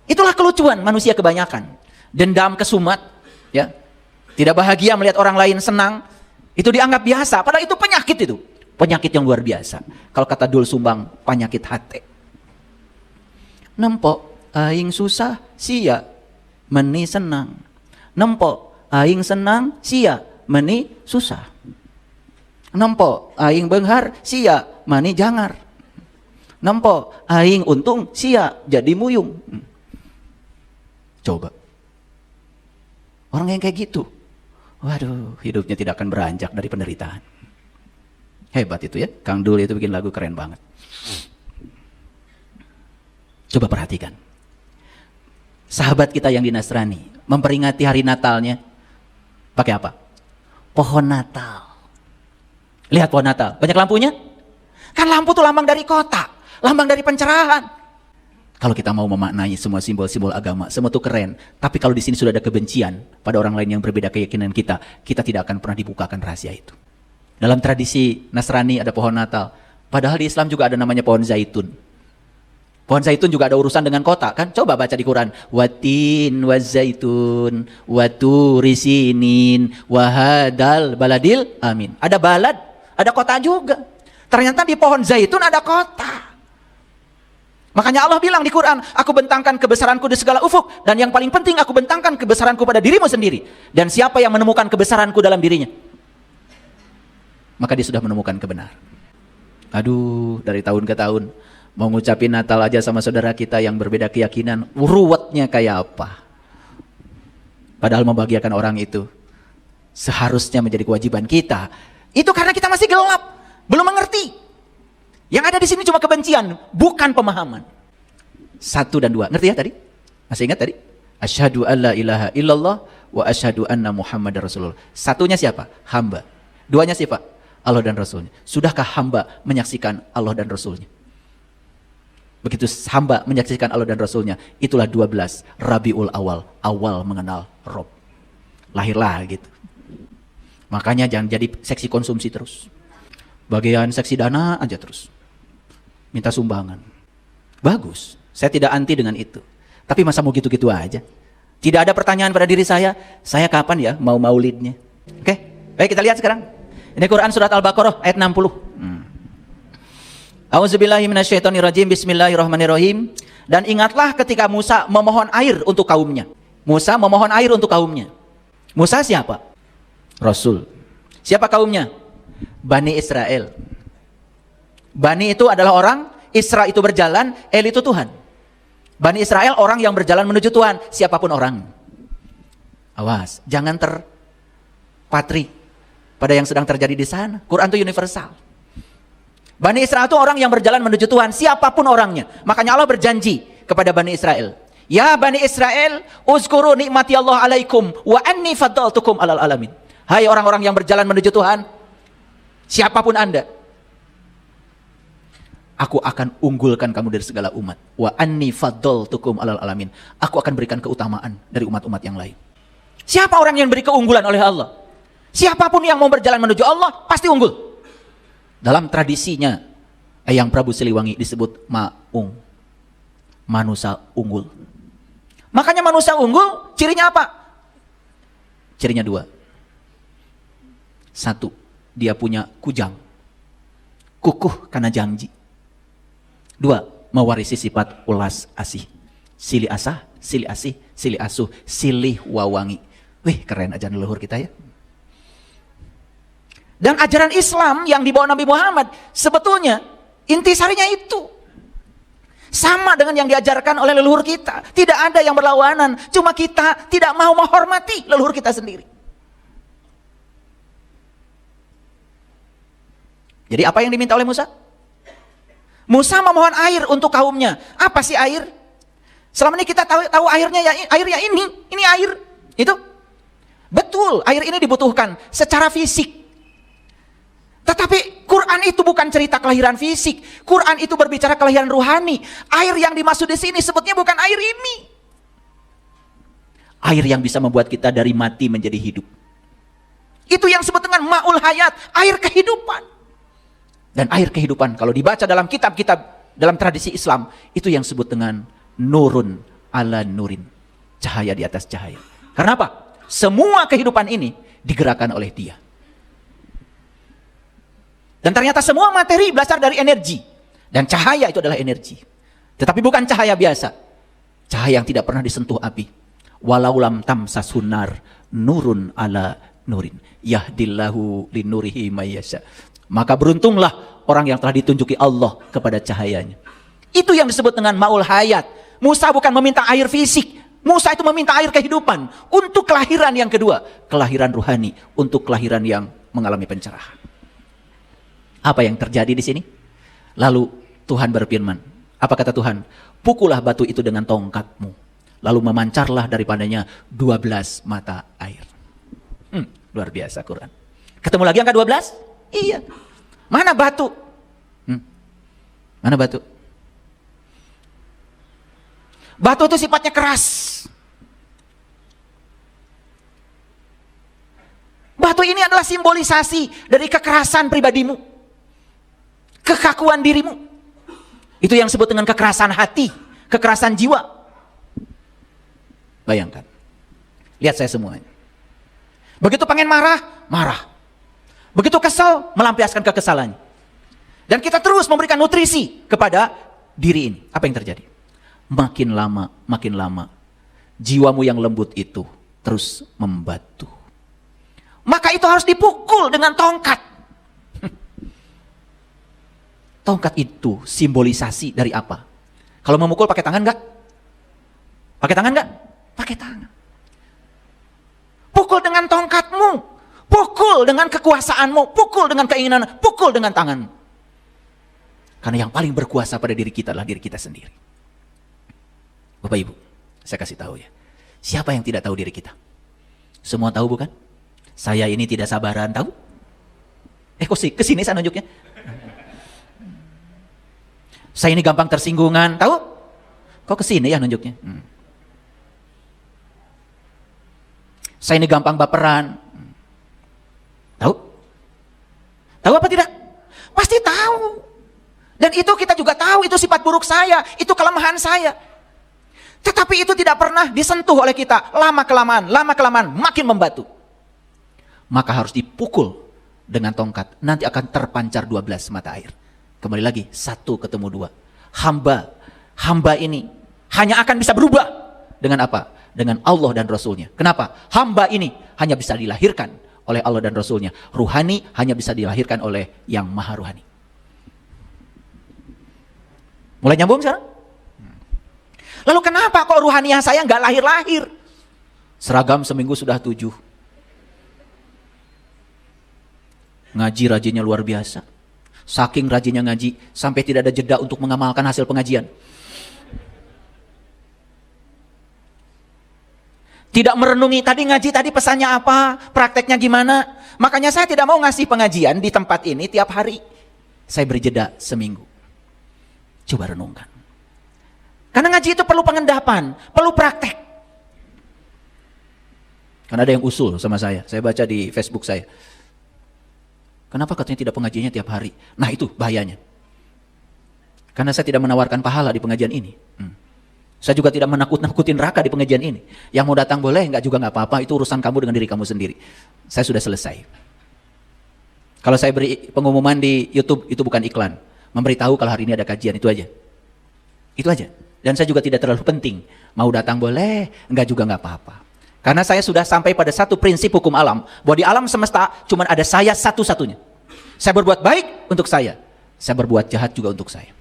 Itulah kelucuan manusia kebanyakan. Dendam, kesumat. Ya. Tidak bahagia melihat orang lain senang. Itu dianggap biasa. Padahal itu penyakit itu. Penyakit yang luar biasa. Kalau kata Dul Sumbang, penyakit hati. Nempok. Aing susah, sia, meni senang. Nempok, aing senang, sia, meni susah. Nempok, aing benghar, sia, mani jangar. Nempok, aing untung, sia, jadi muyung. Coba. Orang yang kayak gitu, waduh, hidupnya tidak akan beranjak dari penderitaan. Hebat itu ya, Kang Dul itu bikin lagu keren banget. Coba perhatikan. Sahabat kita yang di Nasrani memperingati hari Natalnya pakai apa? Pohon Natal. Lihat pohon Natal, banyak lampunya? Kan lampu tuh lambang dari kota, lambang dari pencerahan. Kalau kita mau memaknai semua simbol-simbol agama, semua itu keren. Tapi kalau di sini sudah ada kebencian pada orang lain yang berbeda keyakinan kita tidak akan pernah dibukakan rahasia itu. Dalam tradisi Nasrani ada pohon Natal, padahal di Islam juga ada namanya pohon zaitun. Pohon zaitun juga ada urusan dengan kota kan? Coba baca di Quran. Watin wazaitun waturisinin wahadal baladil amin. Ada balad, ada kota juga. Ternyata di pohon zaitun ada kota. Makanya Allah bilang di Quran, aku bentangkan kebesaranku di segala ufuk. Dan yang paling penting, aku bentangkan kebesaranku pada dirimu sendiri. Dan siapa yang menemukan kebesaranku dalam dirinya, maka dia sudah menemukan kebenaran. Aduh, dari tahun ke tahun mau ngucapin Natal aja sama saudara kita yang berbeda keyakinan, ruwetnya kayak apa. Padahal membahagiakan orang itu seharusnya menjadi kewajiban kita. Itu karena kita masih gelap, belum mengerti. Yang ada di sini cuma kebencian, bukan pemahaman. 1 dan 2. Ngerti ya tadi? Masih ingat tadi? Asyhadu alla ilaha illallah wa asyhadu anna Muhammadar Rasulullah. Satunya siapa? Hamba. Duanya siapa? Allah dan Rasulnya. Sudahkah hamba menyaksikan Allah dan Rasulnya? Begitu hamba menyaksikan Allah dan Rasulnya, itulah 12 Rabiul Awal, awal mengenal Rob. Lahirlah gitu. Makanya jangan jadi seksi konsumsi terus. Bagian seksi dana aja terus. Minta sumbangan. Bagus. Saya tidak anti dengan itu. Tapi masa mau gitu-gitu aja? Tidak ada pertanyaan pada diri saya kapan ya mau maulidnya? Oke, baik kita lihat sekarang. Ini Quran surat Al-Baqarah ayat 60. A'udzubillahi minasyaitonirrajim. Bismillahirrahmanirrahim. Dan ingatlah ketika Musa memohon air untuk kaumnya. Musa memohon air untuk kaumnya. Musa siapa? Rasul. Siapa kaumnya? Bani Israel. Bani itu adalah orang, Isra itu berjalan, El itu Tuhan. Bani Israel orang yang berjalan menuju Tuhan, siapapun orang. Awas, jangan terpatri pada yang sedang terjadi di sana. Quran itu universal. Bani Israel itu orang yang berjalan menuju Tuhan, siapapun orangnya. Makanya Allah berjanji kepada Bani Israel. Ya Bani Israel, uzkuru nikmati Allah alaikum wa anni faddaltukum alal alamin. Hai orang-orang yang berjalan menuju Tuhan, siapapun Anda, aku akan unggulkan kamu dari segala umat. Wa anni faddaltukum alal alamin. Aku akan berikan keutamaan dari umat-umat yang lain. Siapa orang yang beri keunggulan oleh Allah? Siapapun yang mau berjalan menuju Allah, pasti unggul. Dalam tradisinya, Eyang Prabu Siliwangi disebut Maung. Manusia unggul. Makanya manusia unggul, cirinya apa? Cirinya 2. 1, dia punya kujang. Kukuh karena janji. 2, mewarisi sifat ulas asih. Silih asah, silih asih, silih asuh, silih wawangi. Wih, keren ajaran leluhur kita ya. Dan ajaran Islam yang dibawa Nabi Muhammad, sebetulnya intisarinya itu. Sama dengan yang diajarkan oleh leluhur kita. Tidak ada yang berlawanan. Cuma kita tidak mau menghormati leluhur kita sendiri. Jadi apa yang diminta oleh Musa? Musa memohon air untuk kaumnya. Apa sih air? Selama ini kita tahu airnya ya ini air. Itu betul, air ini dibutuhkan secara fisik. Tetapi Quran itu bukan cerita kelahiran fisik. Quran itu berbicara kelahiran ruhani. Air yang dimaksud di sini sebetulnya bukan air ini. Air yang bisa membuat kita dari mati menjadi hidup. Itu yang disebut dengan ma'ul hayat, air kehidupan. Dan air kehidupan kalau dibaca dalam kitab-kitab dalam tradisi Islam, itu yang disebut dengan nurun ala nurin. Cahaya di atas cahaya. Karena apa? Semua kehidupan ini digerakkan oleh dia. Dan ternyata semua materi berasal dari energi. Dan cahaya itu adalah energi. Tetapi bukan cahaya biasa. Cahaya yang tidak pernah disentuh api. Walau lam tamsas sunar nurun ala nurin. Yahdillahu linurihi mayyasha. Maka beruntunglah orang yang telah ditunjuki Allah kepada cahayanya. Itu yang disebut dengan ma'ul hayat. Musa bukan meminta air fisik. Musa itu meminta air kehidupan. Untuk kelahiran yang kedua. Kelahiran ruhani. Untuk kelahiran yang mengalami pencerahan. Apa yang terjadi di sini? Lalu Tuhan berfirman. Apa kata Tuhan? Pukullah batu itu dengan tongkatmu. Lalu memancarlah daripadanya 12 mata air. Luar biasa Quran. Ketemu lagi angka 12? Iya. Mana batu? Mana batu? Batu itu sifatnya keras. Batu ini adalah simbolisasi dari kekerasan pribadimu. Kekakuan dirimu. Itu yang disebut dengan kekerasan hati, kekerasan jiwa. Bayangkan. Lihat saya semuanya. Begitu pengen marah, marah. Begitu kesal, melampiaskan kekesalannya. Dan kita terus memberikan nutrisi kepada diri ini. Apa yang terjadi? Makin lama, jiwamu yang lembut itu terus membatu. Maka itu harus dipukul dengan tongkat. Tongkat itu simbolisasi dari apa? Kalau memukul pakai tangan enggak? Pakai tangan enggak? Pakai tangan. Pukul dengan tongkatmu. Pukul dengan kekuasaanmu, pukul dengan keinginan, pukul dengan tangan. Karena yang paling berkuasa pada diri kita adalah diri kita sendiri. Bapak Ibu, saya kasih tahu ya. Siapa yang tidak tahu diri kita? Semua tahu bukan? Saya ini tidak sabaran, tahu? Kok kesini saya nunjuknya? Saya ini gampang tersinggungan, tahu? Kok kesini ya nunjuknya? Saya ini gampang baperan, tahu? Tahu apa tidak? Pasti tahu. Dan itu kita juga tahu, itu sifat buruk saya, itu kelemahan saya. Tetapi itu tidak pernah disentuh oleh kita. Lama kelamaan makin membatu. Maka harus dipukul dengan tongkat. Nanti akan terpancar 12 mata air. Kembali lagi, 1 ketemu 2. Hamba ini hanya akan bisa berubah. Dengan apa? Dengan Allah dan Rasulnya. Kenapa? Hamba ini hanya bisa dilahirkan oleh Allah dan Rasulnya. Ruhani hanya bisa dilahirkan oleh yang maha ruhani. Mulai nyambung sekarang? Lalu kenapa kok ruhaniah saya nggak lahir-lahir? Seragam seminggu sudah 7. Ngaji rajinnya luar biasa. Saking rajinnya ngaji, sampai tidak ada jeda untuk mengamalkan hasil pengajian. Tidak merenungi tadi ngaji, tadi pesannya apa, prakteknya gimana. Makanya saya tidak mau ngasih pengajian di tempat ini tiap hari. Saya beri jeda seminggu. Coba renungkan. Karena ngaji itu perlu pengendapan, perlu praktek. Karena ada yang usul sama saya baca di Facebook saya. Kenapa katanya tidak pengajiannya tiap hari? Nah itu bahayanya. Karena saya tidak menawarkan pahala di pengajian ini. Saya juga tidak menakut-nakutin neraka di pengajian ini. Yang mau datang boleh, enggak juga enggak apa-apa. Itu urusan kamu dengan diri kamu sendiri. Saya sudah selesai. Kalau saya beri pengumuman di YouTube, itu bukan iklan. Memberitahu kalau hari ini ada kajian, itu aja. Itu aja. Dan saya juga tidak terlalu penting. Mau datang boleh, enggak juga enggak apa-apa. Karena saya sudah sampai pada satu prinsip hukum alam. Bahwa di alam semesta cuma ada saya satu-satunya. Saya berbuat baik untuk saya. Saya berbuat jahat juga untuk saya.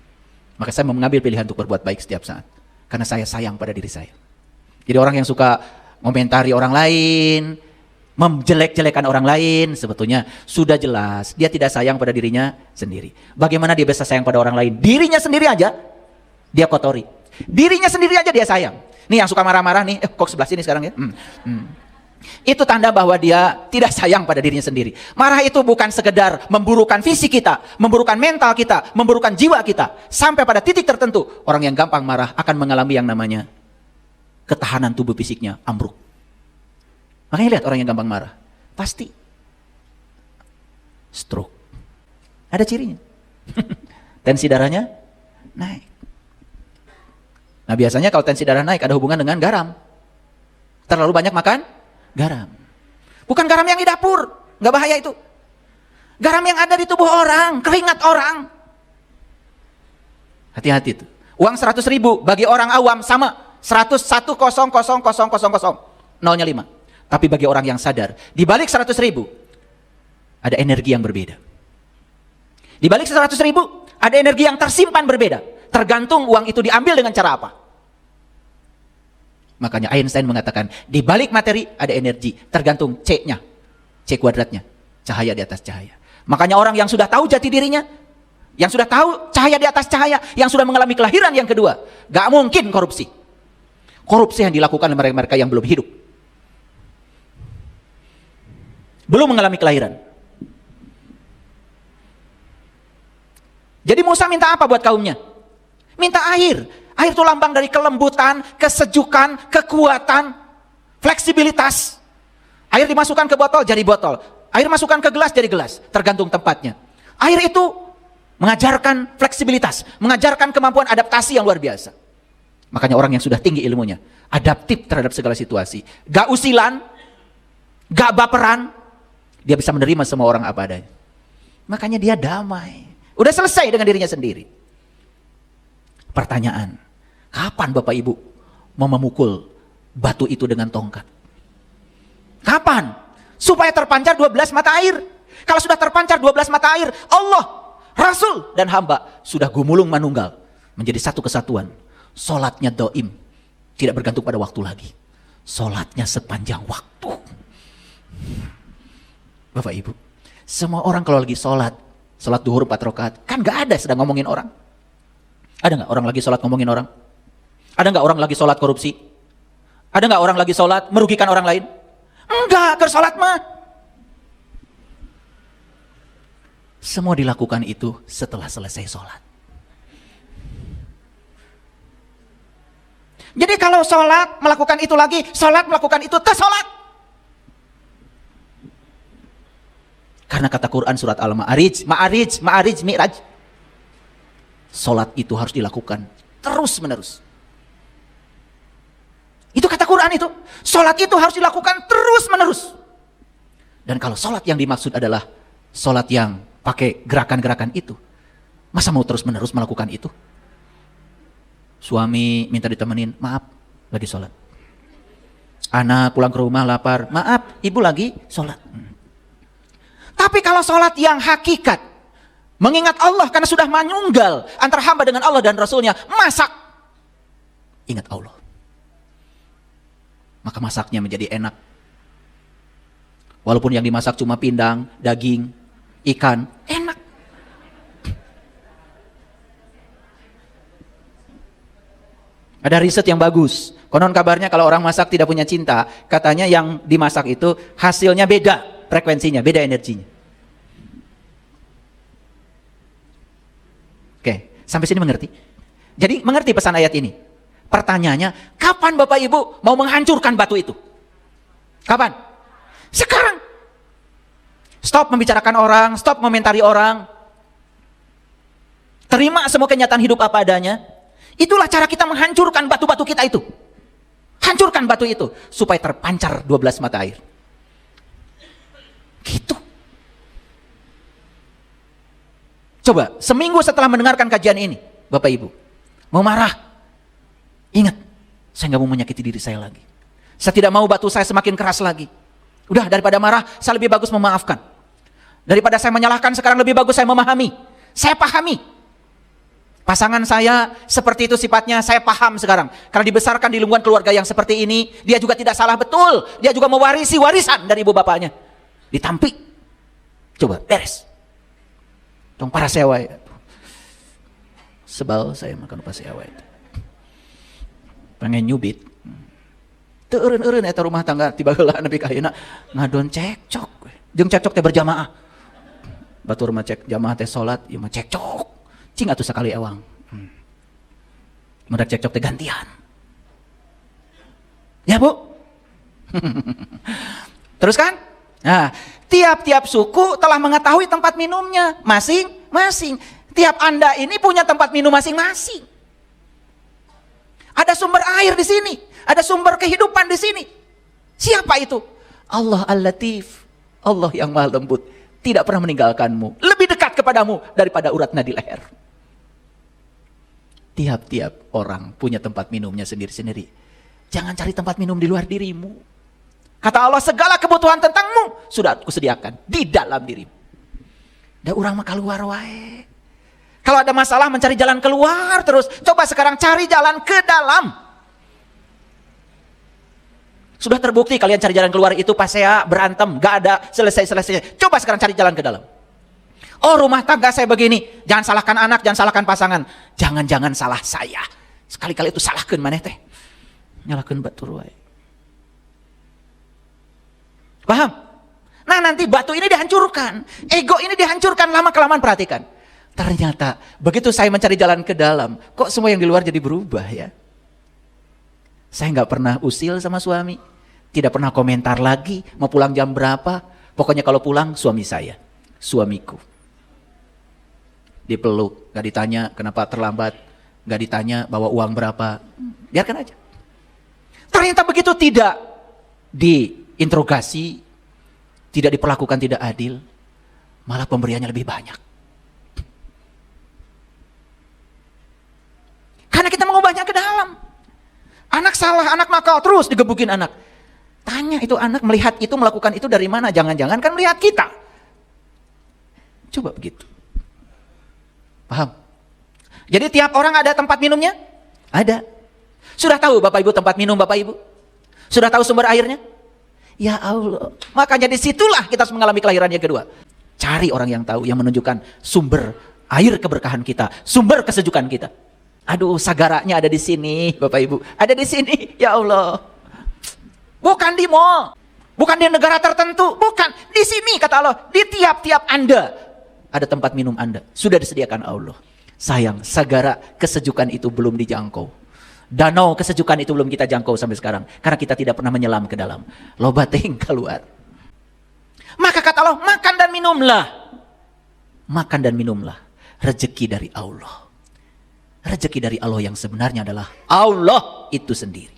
Maka saya mengambil pilihan untuk berbuat baik setiap saat. Karena saya sayang pada diri saya. Jadi orang yang suka komentari orang lain, menjelek-jelekan orang lain, sebetulnya sudah jelas dia tidak sayang pada dirinya sendiri. Bagaimana dia bisa sayang pada orang lain? Dirinya sendiri aja dia kotori. Dirinya sendiri aja dia sayang. Nih yang suka marah-marah nih, kok sebelah sini sekarang ya? Itu tanda bahwa dia tidak sayang pada dirinya sendiri. Marah itu bukan sekedar memburukan fisik kita, memburukan mental kita, memburukan jiwa kita. Sampai pada titik tertentu, orang yang gampang marah akan mengalami yang namanya ketahanan tubuh fisiknya ambruk. Makanya lihat orang yang gampang marah, pasti stroke. Ada cirinya. Tensi darahnya naik. Nah biasanya kalau tensi darah naik ada hubungan dengan garam. Terlalu banyak makan garam. Bukan garam yang di dapur, nggak bahaya itu. Garam yang ada di tubuh orang, keringat orang. Hati-hati itu. Uang 100.000 bagi orang awam sama 101,000,000, nolnya 5. Tapi bagi orang yang sadar, di balik 100.000 ada energi yang berbeda. Di balik 100.000 ada energi yang tersimpan berbeda. Tergantung uang itu diambil dengan cara apa. Makanya Einstein mengatakan, di balik materi ada energi, tergantung C-nya, C kuadratnya, cahaya di atas cahaya. Makanya orang yang sudah tahu jati dirinya, yang sudah tahu cahaya di atas cahaya, yang sudah mengalami kelahiran yang kedua, gak mungkin korupsi. Korupsi yang dilakukan oleh mereka yang belum hidup, belum mengalami kelahiran. Jadi Musa minta apa buat kaumnya? Minta air. Air itu lambang dari kelembutan, kesejukan, kekuatan, fleksibilitas. Air dimasukkan ke botol jadi botol. Air masukkan ke gelas jadi gelas, tergantung tempatnya. Air itu mengajarkan fleksibilitas, mengajarkan kemampuan adaptasi yang luar biasa. Makanya orang yang sudah tinggi ilmunya, adaptif terhadap segala situasi. Gak usilan, gak baperan, dia bisa menerima semua orang apa adanya. Makanya dia damai. Udah selesai dengan dirinya sendiri. Pertanyaan, kapan Bapak Ibu mau memukul batu itu dengan tongkat? Kapan? Supaya terpancar 12 mata air. Kalau sudah terpancar 12 mata air, Allah, Rasul, dan hamba sudah gumulung manunggal. Menjadi satu kesatuan. Solatnya doim. Tidak bergantung pada waktu lagi. Solatnya sepanjang waktu. Bapak Ibu, semua orang kalau lagi solat, Salat duhur 4 rakaat. Kan gak ada sedang ngomongin orang. Ada gak orang lagi salat ngomongin orang? Ada gak orang lagi salat korupsi? Ada gak orang lagi salat merugikan orang lain? Enggak, ke salat mah. Semua dilakukan itu setelah selesai salat. Jadi kalau salat melakukan itu lagi, salat melakukan itu ke salat. Karena kata Quran surat Al-Ma'arij, Mi'raj. Salat itu harus dilakukan terus menerus. Itu kata Quran itu. Salat itu harus dilakukan terus menerus. Dan kalau salat yang dimaksud adalah salat yang pakai gerakan-gerakan itu, masa mau terus menerus melakukan itu? Suami minta ditemenin, maaf, lagi salat. Anak pulang ke rumah lapar, maaf, ibu lagi salat. Tapi kalau sholat yang hakikat, mengingat Allah karena sudah menunggal antara hamba dengan Allah dan Rasulnya, masak, ingat Allah. Maka masaknya menjadi enak. Walaupun yang dimasak cuma pindang, daging, ikan, enak. Ada riset yang bagus. Konon kabarnya kalau orang masak tidak punya cinta, katanya yang dimasak itu hasilnya beda. Frekuensinya, beda energinya. Oke, sampai sini mengerti? Jadi mengerti pesan ayat ini? Pertanyaannya, kapan Bapak Ibu mau menghancurkan batu itu? Kapan? Sekarang. Stop membicarakan orang, stop komentari orang. Terima semua kenyataan hidup apa adanya. Itulah cara kita menghancurkan batu-batu kita itu. Hancurkan batu itu, supaya terpancar 12 mata air. Gitu. Coba, seminggu setelah mendengarkan kajian ini, Bapak Ibu, mau marah, ingat, saya nggak mau menyakiti diri saya lagi. Saya tidak mau batu saya semakin keras lagi. Udah, daripada marah, saya lebih bagus memaafkan. Daripada saya menyalahkan, sekarang lebih bagus saya memahami. Saya pahami. Pasangan saya seperti itu sifatnya, saya paham sekarang. Karena dibesarkan di lingkungan keluarga yang seperti ini, dia juga tidak salah betul. Dia juga mewarisi warisan dari ibu bapaknya. Ditampik. Coba, beres. Tong para sewa itu. Sebal saya makan pas sewa itu. Pengen nyubit. Teu eureun-eureun eta rumah tangga tiba heula nepi ka ayeuna ngadon cekcok. Jeung cekcok teh berjamaah. Batur mah cek jamaah teh salat, ieu mah cekcok. Cing atuh sakali ewang. Mendak cekcok teh gantian. Ya, Bu? Terus kan? Nah, tiap-tiap suku telah mengetahui tempat minumnya masing-masing. Tiap Anda ini punya tempat minum masing-masing. Ada sumber air di sini, ada sumber kehidupan di sini. Siapa itu? Allah Al-Latif, Allah yang Maha Lembut, tidak pernah meninggalkanmu, lebih dekat kepadamu daripada urat nadi leher. Tiap-tiap orang punya tempat minumnya sendiri-sendiri. Jangan cari tempat minum di luar dirimu. Kata Allah, segala kebutuhan tentangmu sudah aku sediakan di dalam dirimu. Da urang mah keluar wae. Kalau ada masalah mencari jalan keluar terus. Coba sekarang cari jalan ke dalam. Sudah terbukti kalian cari jalan keluar itu pasea berantem, gak ada selesai-selesainya. Coba sekarang cari jalan ke dalam. Oh, rumah tangga saya begini, jangan salahkan anak, jangan salahkan pasangan. Jangan-jangan salah saya. Sekali-kali itu salahkeun maneh teh. Nyalahkeun batur wae. Paham? Nah, nanti batu ini dihancurkan. Ego ini dihancurkan, lama-kelamaan perhatikan. Ternyata, begitu saya mencari jalan ke dalam, kok semua yang di luar jadi berubah ya? Saya nggak pernah usil sama suami. Tidak pernah komentar lagi, mau pulang jam berapa. Pokoknya kalau pulang, suami saya. Suamiku. Dipeluk, nggak ditanya kenapa terlambat. Nggak ditanya bawa uang berapa. Biarkan aja. Ternyata begitu tidak diinterogasi, tidak diperlakukan tidak adil, malah pemberiannya lebih banyak. Karena kita mengubahnya ke dalam. Anak salah, anak nakal, terus digebukin anak. Tanya itu anak melihat itu, melakukan itu dari mana? Jangan-jangan kan melihat kita. Coba begitu. Paham? Jadi tiap orang ada tempat minumnya? Ada. Sudah tahu Bapak Ibu tempat minum Bapak Ibu? Sudah tahu sumber airnya? Ya Allah. Makanya disitulah kita harus mengalami kelahiran yang kedua. Cari orang yang tahu, yang menunjukkan sumber air keberkahan kita, sumber kesejukan kita. Aduh, sagaranya ada di sini, Bapak Ibu. Ada di sini, ya Allah. Bukan di mall, bukan di negara tertentu, bukan. Di sini kata Allah, di tiap-tiap Anda ada tempat minum Anda. Sudah disediakan Allah. Sayang, sagara kesejukan itu belum dijangkau. Danau kesejukan itu belum kita jangkau sampai sekarang. Karena kita tidak pernah menyelam ke dalam. Lobating keluar. Maka kata Allah, makan dan minumlah. Makan dan minumlah. Rezeki dari Allah. Rezeki dari Allah yang sebenarnya adalah Allah itu sendiri.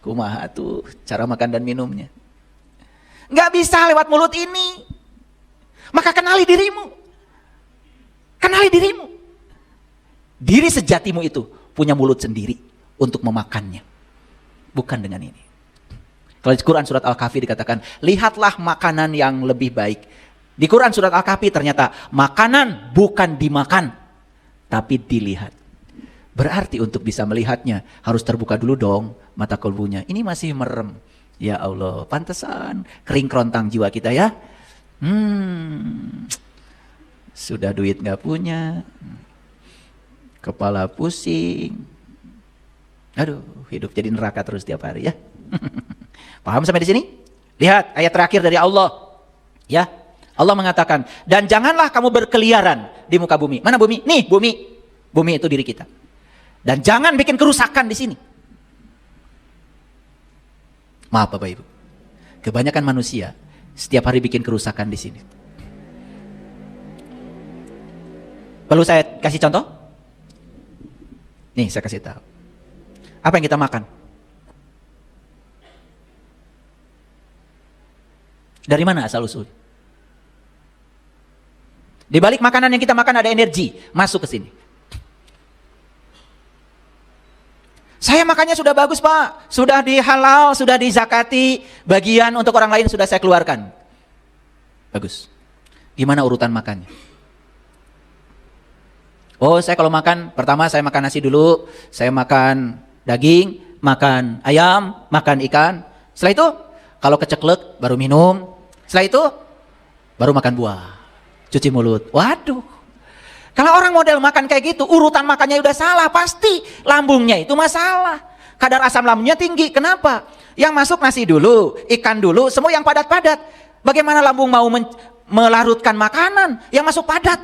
Kumaha tuh cara makan dan minumnya. Nggak bisa lewat mulut ini. Maka kenali dirimu. Kenali dirimu. Diri sejatimu itu punya mulut sendiri untuk memakannya. Bukan dengan ini. Kalau di Quran surat Al-Kahfi dikatakan, lihatlah makanan yang lebih baik. Di Quran surat Al-Kahfi ternyata makanan bukan dimakan, tapi dilihat. Berarti untuk bisa melihatnya harus terbuka dulu dong mata kolbunya. Ini masih merem. Ya Allah, pantesan kering kerontang jiwa kita ya. Sudah duit gak punya, kepala pusing. Aduh, hidup jadi neraka terus tiap hari ya. Paham sampai di sini? Lihat ayat terakhir dari Allah. Ya, Allah mengatakan, dan janganlah kamu berkeliaran di muka bumi. Mana bumi? Nih bumi. Bumi itu diri kita. Dan jangan bikin kerusakan di sini. Maaf Bapak Ibu, kebanyakan manusia setiap hari bikin kerusakan di sini. Perlu saya kasih contoh? Nih saya kasih tahu. Apa yang kita makan? Dari mana asal usul? Di balik makanan yang kita makan ada energi masuk ke sini. Saya makannya sudah bagus Pak, sudah dihalal, sudah dizakati, bagian untuk orang lain sudah saya keluarkan. Bagus. Gimana urutan makannya? Oh, saya kalau makan, pertama saya makan nasi dulu, saya makan daging, makan ayam, makan ikan. Setelah itu, kalau keceklek baru minum. Setelah itu, baru makan buah, cuci mulut. Waduh, kalau orang model makan kayak gitu, urutan makannya udah salah, pasti lambungnya itu masalah. Kadar asam lambungnya tinggi, kenapa? Yang masuk nasi dulu, ikan dulu, semua yang padat-padat. Bagaimana lambung mau melarutkan makanan yang masuk padat?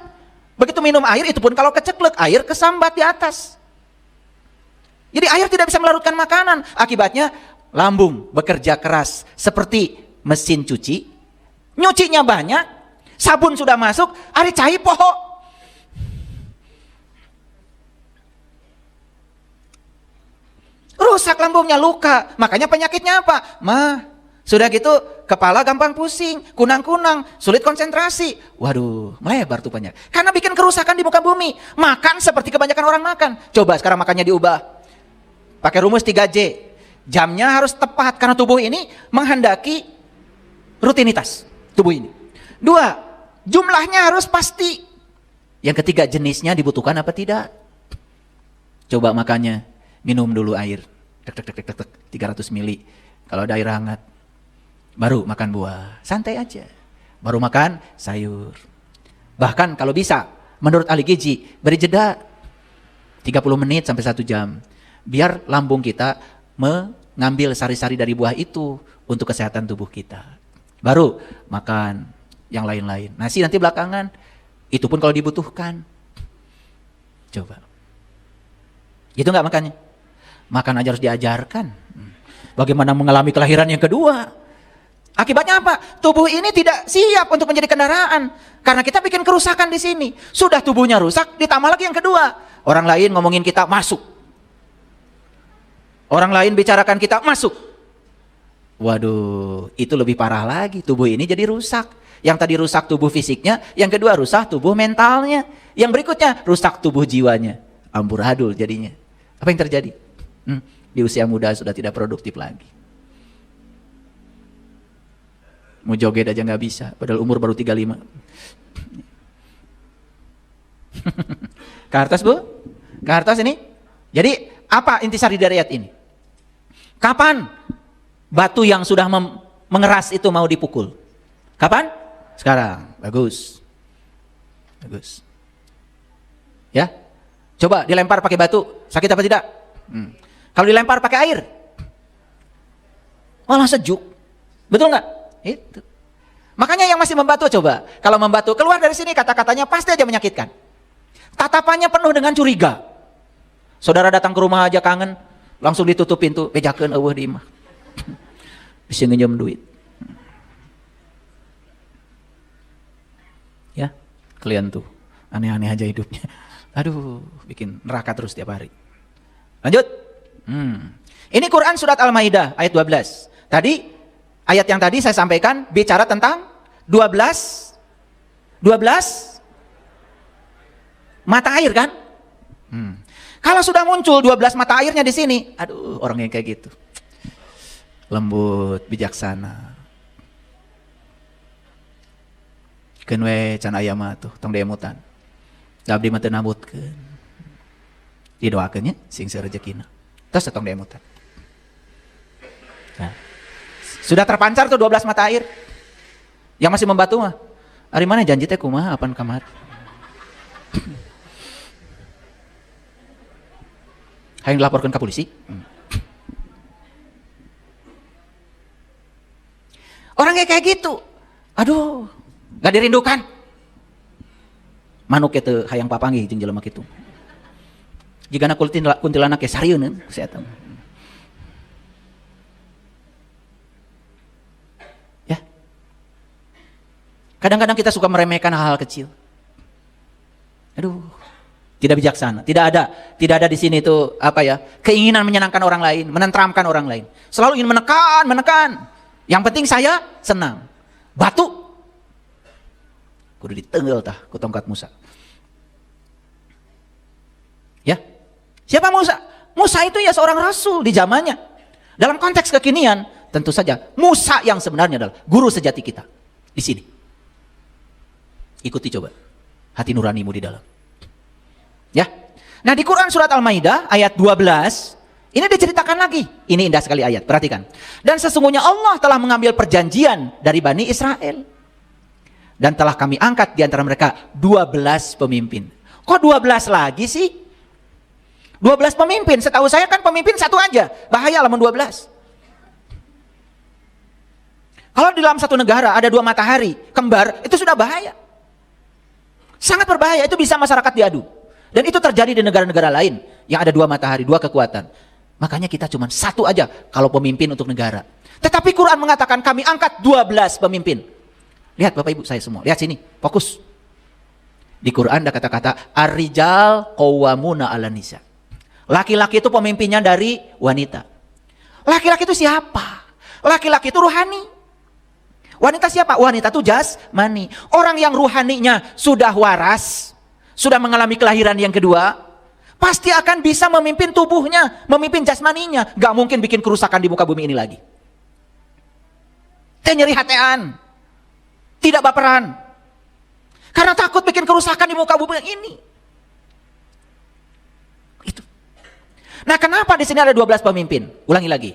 Begitu minum air, itu pun kalau keceklek, air kesambat di atas. Jadi air tidak bisa melarutkan makanan. Akibatnya lambung bekerja keras seperti mesin cuci. Nyucinya banyak, sabun sudah masuk, ari cai poho. Rusak lambungnya, luka. Makanya penyakitnya apa? Sudah gitu kepala gampang pusing, kunang-kunang, sulit konsentrasi. Waduh, melebar tuh penyakit. Karena bikin kerusakan di muka bumi. Makan seperti kebanyakan orang makan. Coba sekarang makannya diubah. Pakai rumus 3J. Jamnya harus tepat karena tubuh ini menghendaki rutinitas. Tubuh ini. 2, jumlahnya harus pasti. Yang ketiga, jenisnya dibutuhkan apa tidak. Coba makannya, minum dulu air. 300 mili. Kalau ada air hangat. Baru makan buah, santai aja. Baru makan sayur. Bahkan kalau bisa, menurut ahli gizi, beri jeda 30 menit sampai 1 jam. Biar lambung kita mengambil sari-sari dari buah itu untuk kesehatan tubuh kita. Baru makan yang lain-lain. Nasi nanti belakangan, itu pun kalau dibutuhkan. Coba. Itu enggak makannya? Makan aja harus diajarkan. Bagaimana mengalami kelahiran yang kedua? Akibatnya apa? Tubuh ini tidak siap untuk menjadi kendaraan. Karena kita bikin kerusakan di sini. Sudah tubuhnya rusak, ditambah lagi yang kedua. Orang lain ngomongin kita, masuk. Orang lain bicarakan kita, masuk. Waduh, itu lebih parah lagi. Tubuh ini jadi rusak. Yang tadi rusak tubuh fisiknya, yang kedua rusak tubuh mentalnya. Yang berikutnya, rusak tubuh jiwanya. Amburadul jadinya. Apa yang terjadi? Di usia muda sudah tidak produktif lagi. Mau joget aja nggak bisa, padahal umur baru 35. Ke atas Bu? Ke atas ini? Jadi apa intisari dari ayat ini? Kapan batu yang sudah mengeras itu mau dipukul? Kapan? Sekarang, bagus. Bagus. Ya, coba dilempar pakai batu, sakit apa tidak? Kalau dilempar pakai air, malah sejuk. Betul nggak? Itu. Makanya yang masih membatu coba, kalau membatu keluar dari sini kata-katanya pasti aja menyakitkan. Tatapannya penuh dengan curiga. Saudara datang ke rumah aja kangen, langsung ditutup pintu, bejakeun eueuh di imah. Bisa nginjem duit. Ya, kalian tuh aneh-aneh aja hidupnya. Aduh, bikin neraka terus tiap hari. Lanjut. Ini Quran surat Al-Maidah ayat 12. Tadi ayat yang tadi saya sampaikan bicara tentang 12 mata air kan? Kalau sudah muncul 12 mata airnya di sini, aduh, orang yang kayak gitu. Lembut, bijaksana. Keun we can aya mah tuh tong demutan. Abdi mah teu nabutkeun. Didoakeun nya sing sarejekina. Tos tong demutan. Nah, sudah terpancar tuh 12 mata air. Yang masih membatu mah, ari mana janji teh kumaha apan kamar. Hayang dilaporkan ke polisi. Orang kayak gitu. Aduh, gak dirindukan. Manuk itu hayang papanggih jeung jelema kitu. Jigana kuntilanak ge sarieun saya tahu. Ya. Kadang-kadang kita suka meremehkan hal-hal kecil. Aduh, tidak bijaksana. Tidak ada di sini itu apa ya? Keinginan menyenangkan orang lain, menenteramkan orang lain. Selalu ingin menekan. Yang penting saya senang. Batu kudu ditenggel tah ku tongkat Musa. Ya. Siapa Musa? Musa itu ya seorang rasul di zamannya. Dalam konteks kekinian, tentu saja Musa yang sebenarnya adalah guru sejati kita di sini. Ikuti coba hati nuranimu di dalam. Ya. Nah, di Quran surat Al-Maidah ayat 12 ini diceritakan lagi. Ini indah sekali ayat, perhatikan. Dan sesungguhnya Allah telah mengambil perjanjian dari Bani Israel. Dan telah kami angkat di antara mereka 12 pemimpin. Kok 12 lagi sih? 12 pemimpin, setahu saya kan pemimpin satu aja. Bahaya lamun 12. Kalau di dalam satu negara ada 2 matahari kembar, itu sudah bahaya. Sangat berbahaya, itu bisa masyarakat diadu. Dan itu terjadi di negara-negara lain yang ada 2 matahari, 2 kekuatan. Makanya kita cuma satu aja kalau pemimpin untuk negara. Tetapi Quran mengatakan kami angkat 12 pemimpin. Lihat Bapak Ibu saya semua, lihat sini, fokus. Di Quran ada kata-kata ar-rijal qawwamuna 'alan nisa. Laki-laki itu pemimpinnya dari wanita. Laki-laki itu siapa? Laki-laki itu ruhani. Wanita siapa? Wanita itu jasmani. Orang yang ruhaninya sudah waras, sudah mengalami kelahiran yang kedua, pasti akan bisa memimpin tubuhnya, memimpin jasmaninya. Gak mungkin bikin kerusakan di muka bumi ini lagi. Teh nyeri hatean, tidak baperan, karena takut bikin kerusakan di muka bumi ini. Itu. Nah, kenapa di sini ada 12 pemimpin? Ulangi lagi.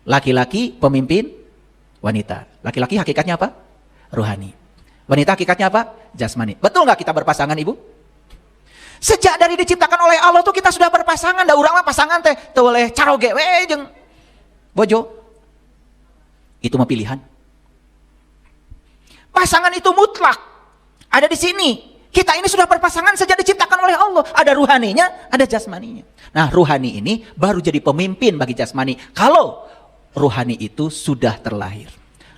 Laki-laki pemimpin wanita. Laki-laki hakikatnya apa? Rohani. Wanita hakikatnya apa? Jasmani. Betul nggak kita berpasangan, Ibu? Sejak dari diciptakan oleh Allah tuh kita sudah berpasangan. Da urang mah pasangan teh teu oleh caroge we jeung bojo. Itu mah pilihan. Pasangan itu mutlak. Ada di sini. Kita ini sudah berpasangan sejak diciptakan oleh Allah. Ada ruhaninya, ada jasmaninya. Nah, ruhani ini baru jadi pemimpin bagi jasmani kalau ruhani itu sudah terlahir.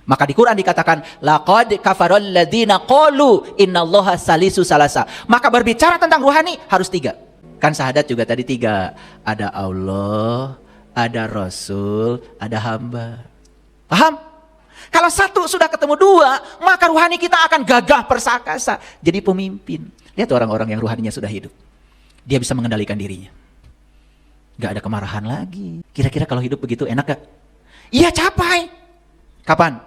Maka di Quran dikatakan laqad kafaral ladzina qalu innallaha salisu salasa. Maka berbicara tentang ruhani harus 3. Kan syahadat juga tadi 3. Ada Allah, ada Rasul, ada hamba. Paham? Kalau 1 sudah ketemu 2, maka ruhani kita akan gagah perkasa, jadi pemimpin. Lihat orang-orang yang ruhaninya sudah hidup. Dia bisa mengendalikan dirinya. Gak ada kemarahan lagi. Kira-kira kalau hidup begitu enak gak? Iya, capai. Kapan?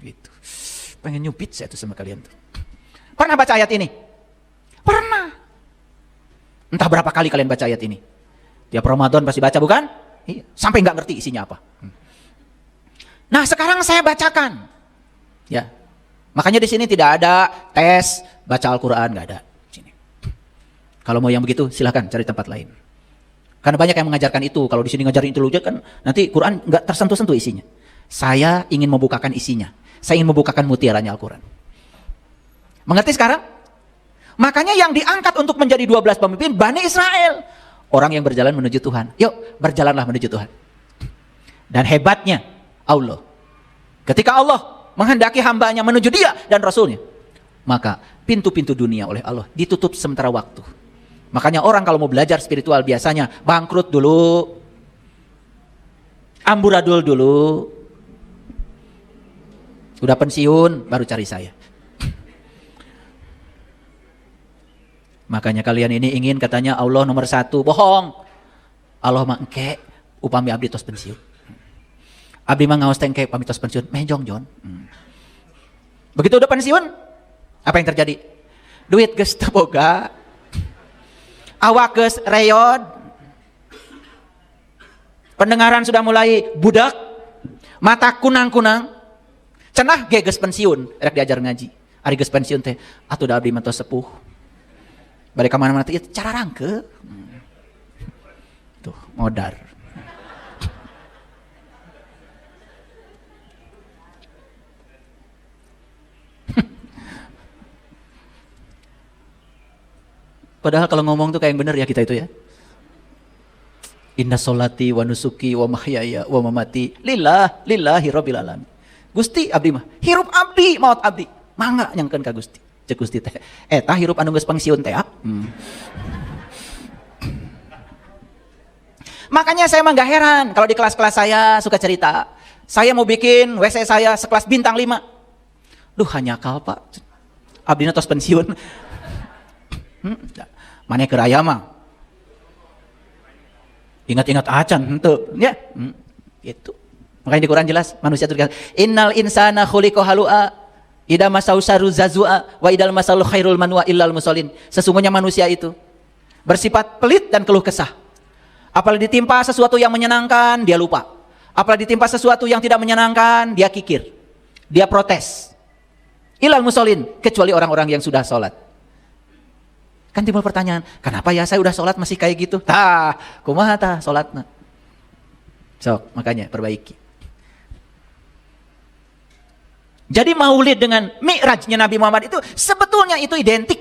Gitu. Pengen nyubit saya tuh sama kalian tuh. Pernah baca ayat ini? Pernah. Entah berapa kali kalian baca ayat ini. Tiap Ramadan pasti baca, bukan? Iya. Sampai gak ngerti isinya apa. Nah, sekarang saya bacakan. Ya. Makanya di sini tidak ada tes baca Al-Quran, nggak ada. Sini. Kalau mau yang begitu, silahkan cari tempat lain. Karena banyak yang mengajarkan itu. Kalau di sini ngajarin itu kan nanti Quran nggak tersentuh-sentuh isinya. Saya ingin membukakan isinya. Saya ingin membukakan mutiaranya Al-Quran. Mengerti sekarang? Makanya yang diangkat untuk menjadi 12 pemimpin Bani Israel. Orang yang berjalan menuju Tuhan. Yuk, berjalanlah menuju Tuhan. Dan hebatnya Allah. Ketika Allah menghendaki hambanya menuju dia dan Rasulnya, maka pintu-pintu dunia oleh Allah ditutup sementara waktu. Makanya orang kalau mau belajar spiritual biasanya bangkrut dulu, amburadul dulu, udah pensiun baru cari saya. Makanya kalian ini ingin katanya Allah nomor 1, bohong. Allah mah engke upami abdi tos pensiun. Abdi mah ngaos tengke pami tos pensiun, menjong Jon. Begitu udah pensiun, apa yang terjadi? Duit geus teu boga. Awak geus reyod. Pendengaran sudah mulai budak. Mata kunang-kunang. Cenah ge geus pensiun, rek diajar ngaji. Ari geus pensiun teh, atuh da abdi mah tos sepuh. Balik ke mana-mana teh cara rangke. Tuh, modar. Padahal kalau ngomong tuh kayak yang bener ya kita itu ya. Inna sholati wa nusuki wa mahyaya wa mamati lillahi rabbil alamin. Gusti abdi mah hirup abdi maut abdi mangga nyangkeun ka Gusti. Cek Gusti teh eta hirup anu geus pangsiun teh. Makanya saya mah gak heran kalau di kelas-kelas saya suka cerita. Saya mau bikin WC saya sekelas bintang 5. Duh hanya akal Pak. Abdina tos pensiun. Mana ke raya mah ingat-ingat acan henteu ya gitu. Makanya di Quran jelas manusia itu dikatakan innal insana khuliqa halua idza masau syarru zazua wa idal masal khairul manwa illal musallin. Sesungguhnya manusia itu bersifat pelit dan keluh kesah. Apalagi ditimpa sesuatu yang menyenangkan dia lupa. Apalagi ditimpa sesuatu yang tidak menyenangkan dia kikir. Dia protes. Illal musallin, kecuali orang-orang yang sudah sholat. Kan timbul pertanyaan, kenapa ya saya udah sholat masih kayak gitu? Kumaha tah sholatna? Sok, makanya perbaiki. Jadi maulid dengan mi'rajnya Nabi Muhammad itu sebetulnya itu identik.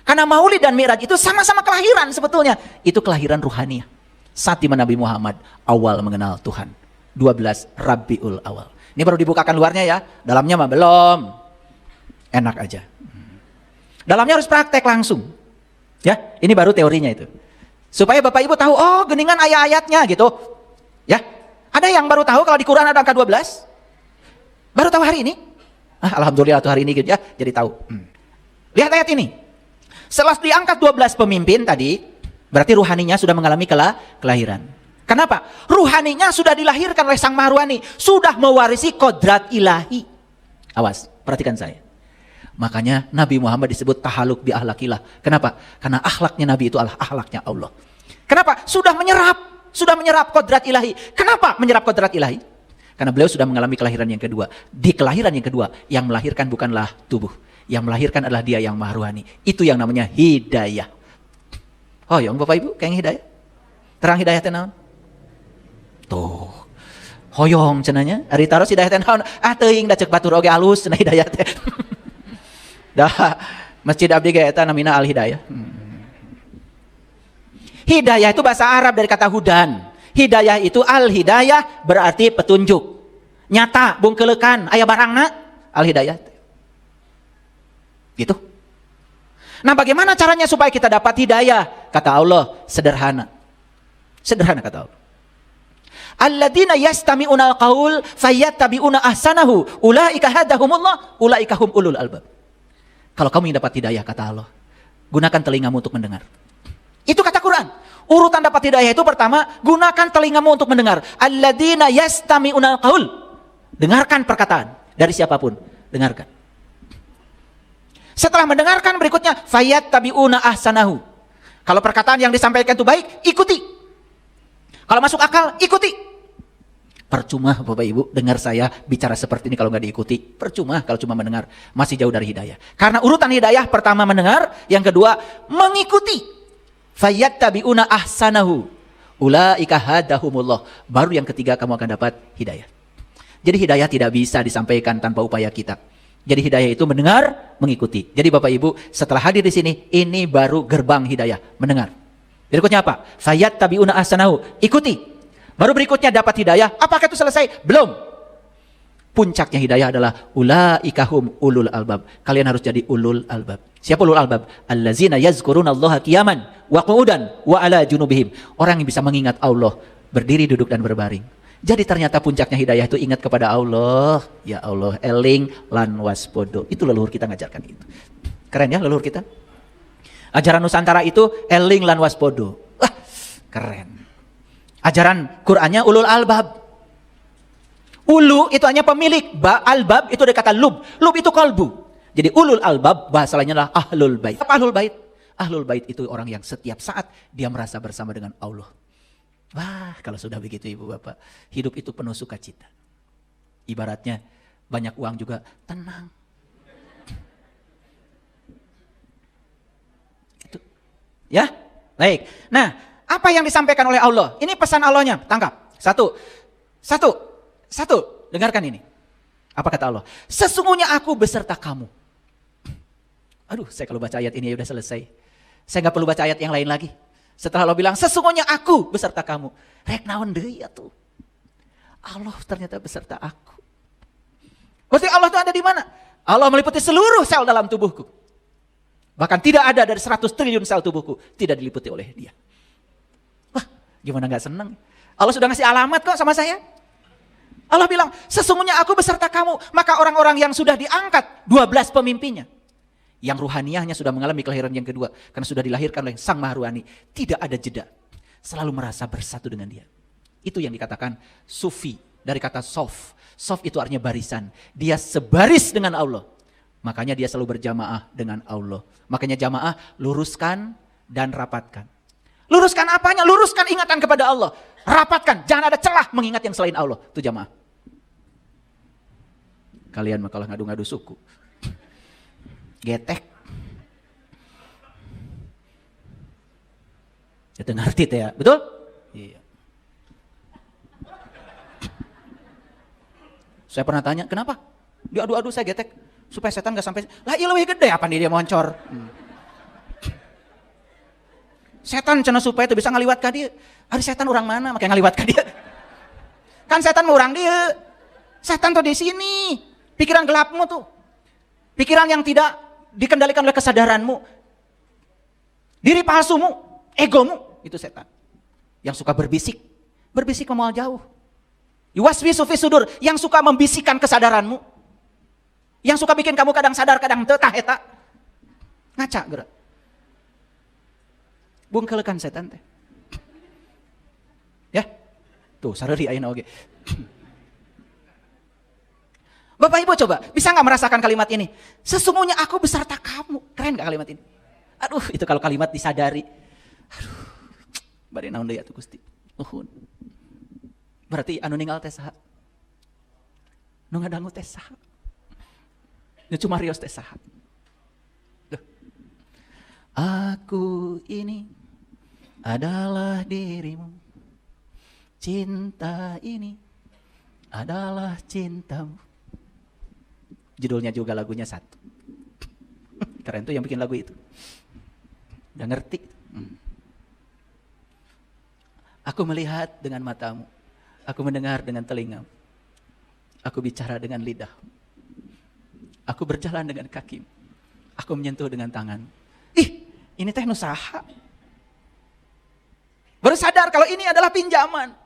Karena maulid dan mi'raj itu sama-sama kelahiran sebetulnya. Itu kelahiran ruhaniah. Saat dimana Nabi Muhammad awal mengenal Tuhan. 12 Rabiul Awal. Ini baru dibukakan luarnya ya, dalamnya mah belum. Enak aja. Dalamnya harus praktek langsung. Ya, ini baru teorinya itu. Supaya Bapak Ibu tahu, oh geningan ayat-ayatnya gitu. Ya, ada yang baru tahu kalau di Quran ada angka 12? Baru tahu hari ini? Alhamdulillah tuh hari ini gitu ya, jadi tahu. Lihat ayat ini. Setelah diangkat 12 pemimpin tadi, berarti ruhaninya sudah mengalami kelahiran. Kenapa? Ruhaninya sudah dilahirkan oleh Sang Maha sudah mewarisi kodrat ilahi. Awas, perhatikan saya. Makanya Nabi Muhammad disebut tahaluk bi ahlakillah. Kenapa? Karena akhlaknya Nabi itu adalah akhlaknya Allah. Kenapa? Sudah menyerap kodrat ilahi. Kenapa menyerap kodrat ilahi? Karena beliau sudah mengalami kelahiran yang kedua. Di kelahiran yang kedua, yang melahirkan bukanlah tubuh. Yang melahirkan adalah dia yang maha ruhani. Itu yang namanya hidayah. Oh yang Bapak Ibu, kayak hidayah. Terang hidayah tenaun. Tuh. Hoyong cenanya. Ari taros hidayah tenaun. Teuing da cek batur oge alus cenah hidayah teh. Dah Masjid Abdi ge eta namina Al Hidayah. Hidayah itu bahasa Arab dari kata hudan. Hidayah itu Al Hidayah berarti petunjuk. Nyata bungkelekan aya barangna Al Hidayah. Gitu. Nah, bagaimana caranya supaya kita dapat hidayah? Kata Allah, sederhana. Sederhana kata Allah. Alladzina yastami'una al-qaul fayattabi'una ahsanahu ulaika hadahumullah ulaika hum ulul albab. Kalau kamu ingin dapat hidayah, kata Allah, gunakan telingamu untuk mendengar. Itu kata Quran. Urutan dapat hidayah itu pertama, gunakan telingamu untuk mendengar. Alladzina yastami'una al-qaul. Dengarkan perkataan dari siapapun, dengarkan. Setelah mendengarkan berikutnya fayattabi'una ahsanahu. Kalau perkataan yang disampaikan itu baik, ikuti. Kalau masuk akal, ikuti. Percuma Bapak Ibu dengar saya bicara seperti ini kalau nggak diikuti. Percuma kalau cuma mendengar, masih jauh dari hidayah. Karena urutan hidayah pertama mendengar, yang kedua mengikuti. Fayattabi'una ahsanahu. Ulaika hadahumullah. Baru yang ketiga kamu akan dapat hidayah. Jadi hidayah tidak bisa disampaikan tanpa upaya kita. Jadi hidayah itu mendengar, mengikuti. Jadi Bapak Ibu, setelah hadir di sini, ini baru gerbang hidayah, mendengar. Berikutnya apa? Fayattabi'una ahsanahu. Ikuti. Baru berikutnya dapat hidayah. Apakah itu selesai? Belum. Puncaknya hidayah adalah ulaika hum ulul albab. Kalian harus jadi ulul albab. Siapa ulul albab? Allazina yazkurunallaha qiyaman wa qu'udan wa ala junubihim. Orang yang bisa mengingat Allah, berdiri, duduk dan berbaring. Jadi ternyata puncaknya hidayah itu ingat kepada Allah. Ya Allah, eling lan waspodo. Itu leluhur kita ngajarkan itu. Keren ya leluhur kita. Ajaran Nusantara itu eling lan waspodo. Wah, keren. Ajaran Qur'annya ulul albab. Ulu itu hanya pemilik. Albab itu dari kata lub. Lub itu kalbu. Jadi ulul albab bahasa lainnya adalah ahlul bait. Apa ahlul bait? Ahlul bait itu orang yang setiap saat dia merasa bersama dengan Allah. Wah, kalau sudah begitu Ibu Bapak, hidup itu penuh sukacita. Ibaratnya banyak uang juga tenang. Itu. Ya? Baik. Nah, apa yang disampaikan oleh Allah? Ini pesan Allahnya, tangkap. Satu. Dengarkan ini. Apa kata Allah? Sesungguhnya aku beserta kamu. Aduh, saya kalau baca ayat ini ya udah selesai. Saya nggak perlu baca ayat yang lain lagi. Setelah Allah bilang, sesungguhnya aku beserta kamu. Rek naon deui atuh. Allah ternyata beserta aku. Berarti Allah itu ada di mana? Allah meliputi seluruh sel dalam tubuhku. Bahkan tidak ada dari 100 triliun sel tubuhku tidak diliputi oleh Dia. Wah, gimana nggak senang? Allah sudah ngasih alamat kok sama saya. Allah bilang, sesungguhnya aku beserta kamu. Maka orang-orang yang sudah diangkat, 12 pemimpinnya. Yang ruhaniahnya sudah mengalami kelahiran yang kedua. Karena sudah dilahirkan oleh Sang Maha Ruhani. Tidak ada jeda. Selalu merasa bersatu dengan Dia. Itu yang dikatakan sufi. Dari kata sof. Sof itu artinya barisan. Dia sebaris dengan Allah. Makanya dia selalu berjamaah dengan Allah. Makanya jamaah luruskan dan rapatkan. Luruskan apanya? Luruskan ingatan kepada Allah. Rapatkan. Jangan ada celah mengingat yang selain Allah. Itu jamaah. Kalian mah kalau ngadu-ngadu suku. Getek. Itu ngerti ya, betul? Iya. Saya pernah tanya, kenapa? Diadu-adu saya getek supaya setan nggak sampai. Lah iya lebih gede apa nih dia moncor? Setan cenah supaya itu bisa ngaliwat ka dia. Ari setan orang mana makanya ngaliwat ka dia? Kan setan mau orang dia. Setan tuh di sini. Pikiran gelapmu tuh. Pikiran yang tidak dikendalikan oleh kesadaranmu. Diri palsumu, egomu, itu setan. Yang suka berbisik. Berbisik memual jauh. Yuwaswisu fi sudur, yang suka membisikkan kesadaranmu. Yang suka bikin kamu kadang sadar, kadang teu tah eta. Ngaca geura. Bungkelkan setan teh. Ya. Tuh sareuri ayeuna oge. Bapak Ibu coba, bisa nggak merasakan kalimat ini? Sesungguhnya aku beserta kamu. Keren nggak kalimat ini? Aduh, itu kalau kalimat disadari. Aduh, bari naon deui atuh Gusti. Nuhun. Berarti anu ninggal teh saha? Nu ngadangu teh saha? Nu cumarios teh saha? Duh. Aku ini adalah dirimu. Cinta ini adalah cintamu. Judulnya juga lagunya satu. Keren tuh yang bikin lagu itu. Udah ngerti. Aku melihat dengan matamu. Aku mendengar dengan telingamu. Aku bicara dengan lidah. Aku berjalan dengan kakimu. Aku menyentuh dengan tangan. Ih, ini teh nusaha. Baru sadar kalau ini adalah pinjaman.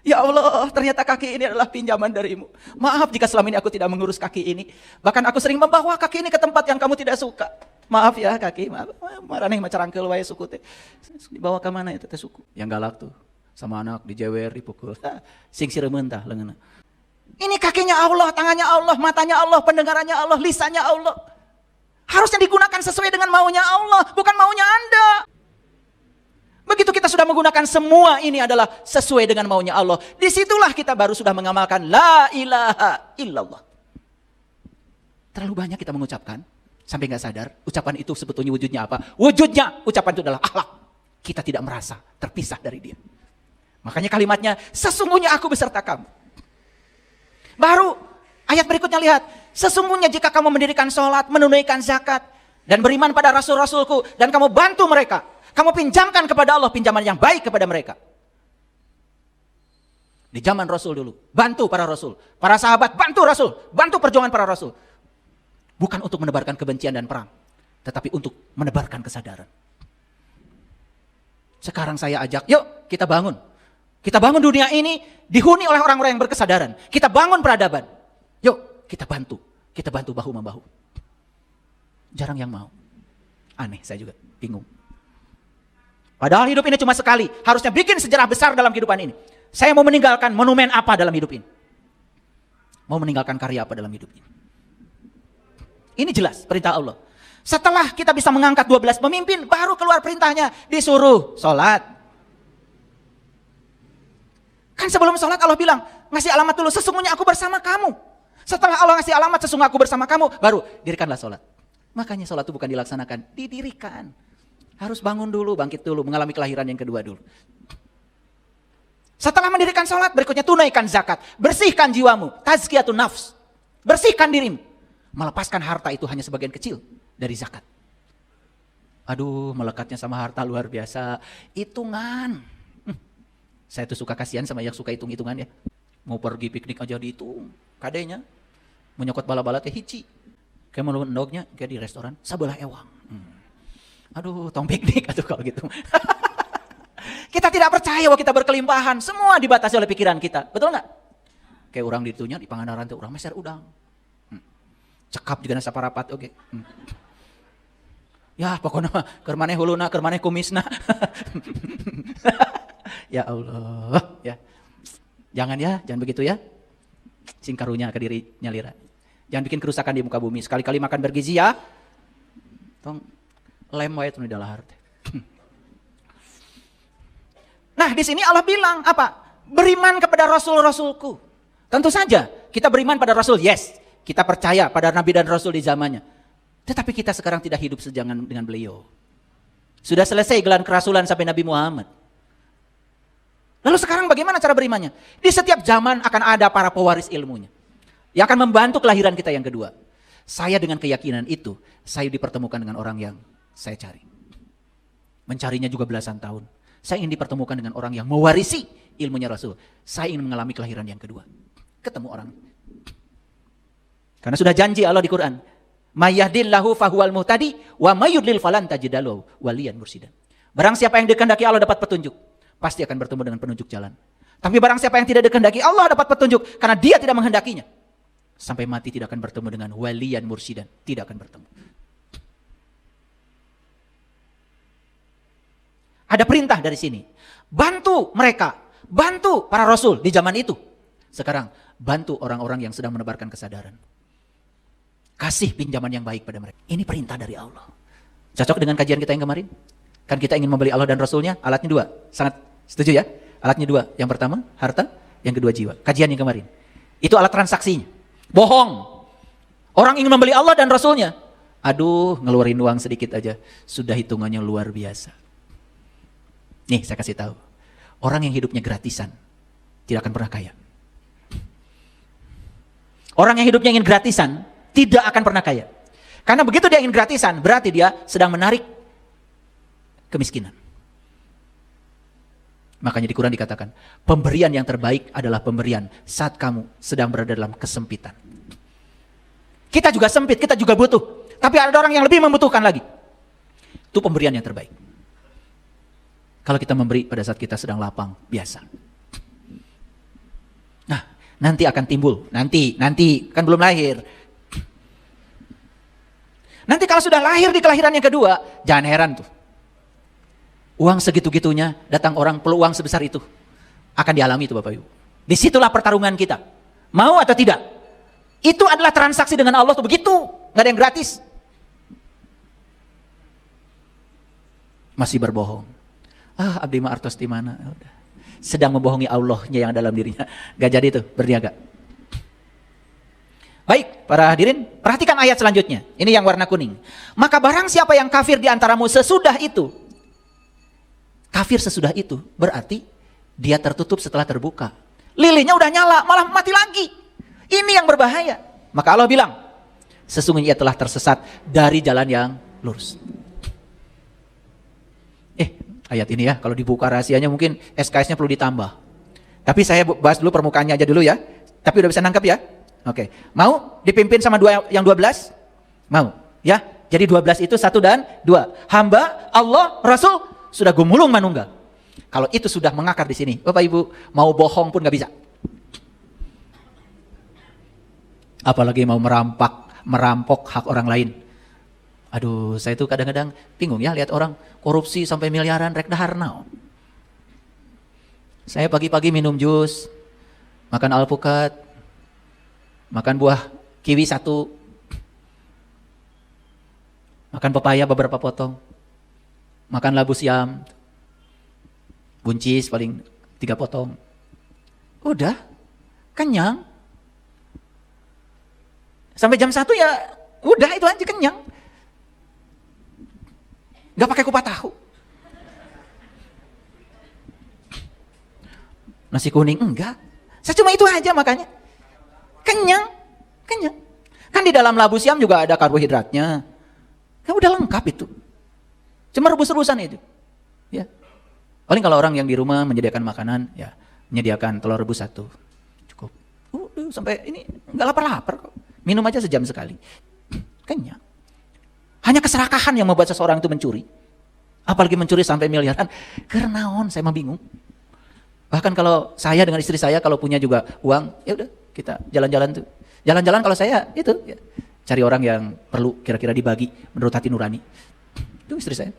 Ya Allah, ternyata kaki ini adalah pinjaman darimu. Maaf jika selama ini aku tidak mengurus kaki ini. Bahkan aku sering membawa kaki ini ke tempat yang kamu tidak suka. Maaf ya kaki, maaf. Marane macarangkeul wae suku teh. Dibawa ke mana itu teh suku? Yang galak tuh. Sama anak dijewer, dipukul. Sing siremeun tah leungeunna. Ini kakinya Allah, tangannya Allah, matanya Allah, pendengarannya Allah, lisannya Allah. Harusnya digunakan sesuai dengan maunya Allah, bukan maunya Anda. Begitu kita sudah menggunakan semua ini adalah sesuai dengan maunya Allah. Disitulah kita baru sudah mengamalkan la ilaha illallah. Terlalu banyak kita mengucapkan sampai gak sadar ucapan itu sebetulnya wujudnya apa. Wujudnya ucapan itu adalah akhlak. Kita tidak merasa terpisah dari dia. Makanya kalimatnya, sesungguhnya aku beserta kamu. Baru ayat berikutnya lihat, sesungguhnya jika kamu mendirikan sholat, menunaikan zakat, dan beriman pada rasul-rasulku, dan kamu bantu mereka, kamu pinjamkan kepada Allah pinjaman yang baik kepada mereka. Di zaman Rasul dulu, bantu para Rasul, para sahabat bantu Rasul, bantu perjuangan para Rasul. Bukan untuk menebarkan kebencian dan perang, tetapi untuk menebarkan kesadaran. Sekarang saya ajak, yuk kita bangun. Kita bangun dunia ini dihuni oleh orang-orang yang berkesadaran. Kita bangun peradaban. Yuk kita bantu bahu-membahu. Jarang yang mau. Aneh, saya juga bingung. Padahal hidup ini cuma sekali. Harusnya bikin sejarah besar dalam kehidupan ini. Saya mau meninggalkan monumen apa dalam hidup ini? Mau meninggalkan karya apa dalam hidup ini? Ini jelas perintah Allah. Setelah kita bisa mengangkat 12 pemimpin, baru keluar perintahnya. Disuruh sholat. Kan sebelum sholat Allah bilang, ngasih alamat dulu, sesungguhnya aku bersama kamu. Setelah Allah ngasih alamat, sesungguhnya aku bersama kamu, baru dirikanlah sholat. Makanya sholat itu bukan dilaksanakan, didirikan. Harus bangun dulu, bangkit dulu, mengalami kelahiran yang kedua dulu. Setelah mendirikan sholat, berikutnya tunaikan zakat. Bersihkan jiwamu, tazkiyatun nafs. Bersihkan dirimu. Melepaskan harta itu hanya sebagian kecil dari zakat. Aduh, melekatnya sama harta luar biasa. Hitungan. Saya tuh suka kasihan sama yang suka hitung-hitungan ya. Mau pergi piknik aja dihitung. Kadenya. Menyokot bala-bala teh hiji. Kayak mau endognya kayak di restoran. Sabelah ewang. Aduh, tong piknik atau kalau gitu. Kita tidak percaya bahwa kita berkelimpahan. Semua dibatasi oleh pikiran kita. Betul nggak? Kayak orang ditunya di Pangandaran tuh orang meser udang. Cekap juga nasa parapat, oke. Ya pokoknya keur maneh huluna, keur maneh kumisna. Ya Allah, ya. Jangan begitu ya. Sing karunya ke diri nyalira. Jangan bikin kerusakan di muka bumi. Sekali-kali makan bergizi ya. Tong lem wae tunu dalahar teh. Nah, di sini Allah bilang apa? Beriman kepada rasul-rasulku. Tentu saja kita beriman pada rasul, yes. Kita percaya pada nabi dan rasul di zamannya. Tetapi kita sekarang tidak hidup sejangan dengan beliau. Sudah selesai gelar kerasulan sampai Nabi Muhammad. Lalu sekarang bagaimana cara berimannya? Di setiap zaman akan ada para pewaris ilmunya. Yang akan membantu kelahiran kita yang kedua. Saya dengan keyakinan itu, saya dipertemukan dengan orang yang saya cari. Mencarinya juga belasan tahun. Saya ingin dipertemukan dengan orang yang mewarisi ilmunya Rasul. Saya ingin mengalami kelahiran yang kedua. Ketemu orang. Karena sudah janji Allah di Quran. Mayyahdillahu fahuwal muhtadi wa mayyudlil falan tajidalu waliyan mursidan. Barang siapa yang dikehendaki Allah dapat petunjuk, pasti akan bertemu dengan penunjuk jalan. Tapi barang siapa yang tidak dikehendaki Allah dapat petunjuk karena dia tidak menghendakinya. Sampai mati tidak akan bertemu dengan waliyan mursidan, tidak akan bertemu. Ada perintah dari sini. Bantu mereka, bantu para rasul di zaman itu. Sekarang bantu orang-orang yang sedang menebarkan kesadaran. Kasih pinjaman yang baik pada mereka. Ini perintah dari Allah. Cocok dengan kajian kita yang kemarin? Kan kita ingin membeli Allah dan Rasulnya, alatnya dua. Sangat setuju ya? Alatnya dua. Yang pertama, harta. Yang kedua, jiwa. Kajian yang kemarin. Itu alat transaksinya. Bohong. Orang ingin membeli Allah dan Rasulnya. Aduh, ngeluarin uang sedikit aja. Sudah hitungannya luar biasa. Nih, saya kasih tahu. Orang yang hidupnya gratisan, tidak akan pernah kaya. Orang yang hidupnya ingin gratisan, tidak akan pernah kaya. Karena begitu dia ingin gratisan, berarti dia sedang menarik kemiskinan. Makanya di Quran dikatakan, pemberian yang terbaik adalah pemberian saat kamu sedang berada dalam kesempitan. Kita juga sempit, kita juga butuh. Tapi ada orang yang lebih membutuhkan lagi. Itu pemberian yang terbaik. Kalau kita memberi pada saat kita sedang lapang, biasa. Nah, nanti akan timbul. Nanti, kan belum lahir. Nanti kalau sudah lahir di kelahiran yang kedua, jangan heran tuh. Uang segitu-gitunya, datang orang peluang sebesar itu. Akan dialami itu Bapak Ibu. Disitulah pertarungan kita. Mau atau tidak? Itu adalah transaksi dengan Allah tuh begitu. Gak ada yang gratis. Masih berbohong. Abdi mah artos di mana? Udah. Sedang membohongi Allahnya yang dalam dirinya. Gak jadi itu, berniaga. Baik, para hadirin, perhatikan ayat selanjutnya. Ini yang warna kuning. Maka barang siapa yang kafir di antaramu sesudah itu. Kafir sesudah itu berarti dia tertutup setelah terbuka. Lilinnya udah nyala, malah mati lagi. Ini yang berbahaya. Maka Allah bilang, sesungguhnya ia telah tersesat dari jalan yang lurus. Ayat ini ya, kalau dibuka rahasianya mungkin SKS-nya perlu ditambah. Tapi saya bahas dulu permukaannya aja dulu ya. Tapi udah bisa nangkep ya? Oke. Mau dipimpin sama yang 12? Mau ya? Jadi 12 itu 1 dan 2. Hamba, Allah, Rasul sudah gumulung manunggal. Kalau itu sudah mengakar di sini, Bapak Ibu mau bohong pun gak bisa. Apalagi mau merampok hak orang lain. Aduh, saya tuh kadang-kadang bingung ya lihat orang korupsi sampai miliaran rek dahar naon. Saya pagi-pagi minum jus, makan alpukat, makan buah kiwi 1, makan pepaya beberapa potong, makan labu siam, buncis paling 3 potong. Udah, kenyang. Sampai jam 1 ya udah itu aja kenyang. Gak pakai kupat tahu. Nasi kuning enggak. Saya cuma itu aja makanya. Kenyang. Kan di dalam labu siam juga ada karbohidratnya. Kan udah lengkap itu. Cuma rebus-rebusan itu. Ya. Paling kalau orang yang di rumah menyediakan makanan, ya menyediakan telur rebus 1. Cukup. Sampai ini enggak lapar-lapar kok. Minum aja sejam sekali. Kenyang. Hanya keserakahan yang membuat seseorang itu mencuri. Apalagi mencuri sampai miliaran. Kerenaon, saya mah bingung. Bahkan kalau saya dengan istri saya kalau punya juga uang, ya udah kita jalan-jalan tuh. Jalan-jalan kalau saya itu ya, cari orang yang perlu kira-kira dibagi menurut hati nurani. Itu istri saya.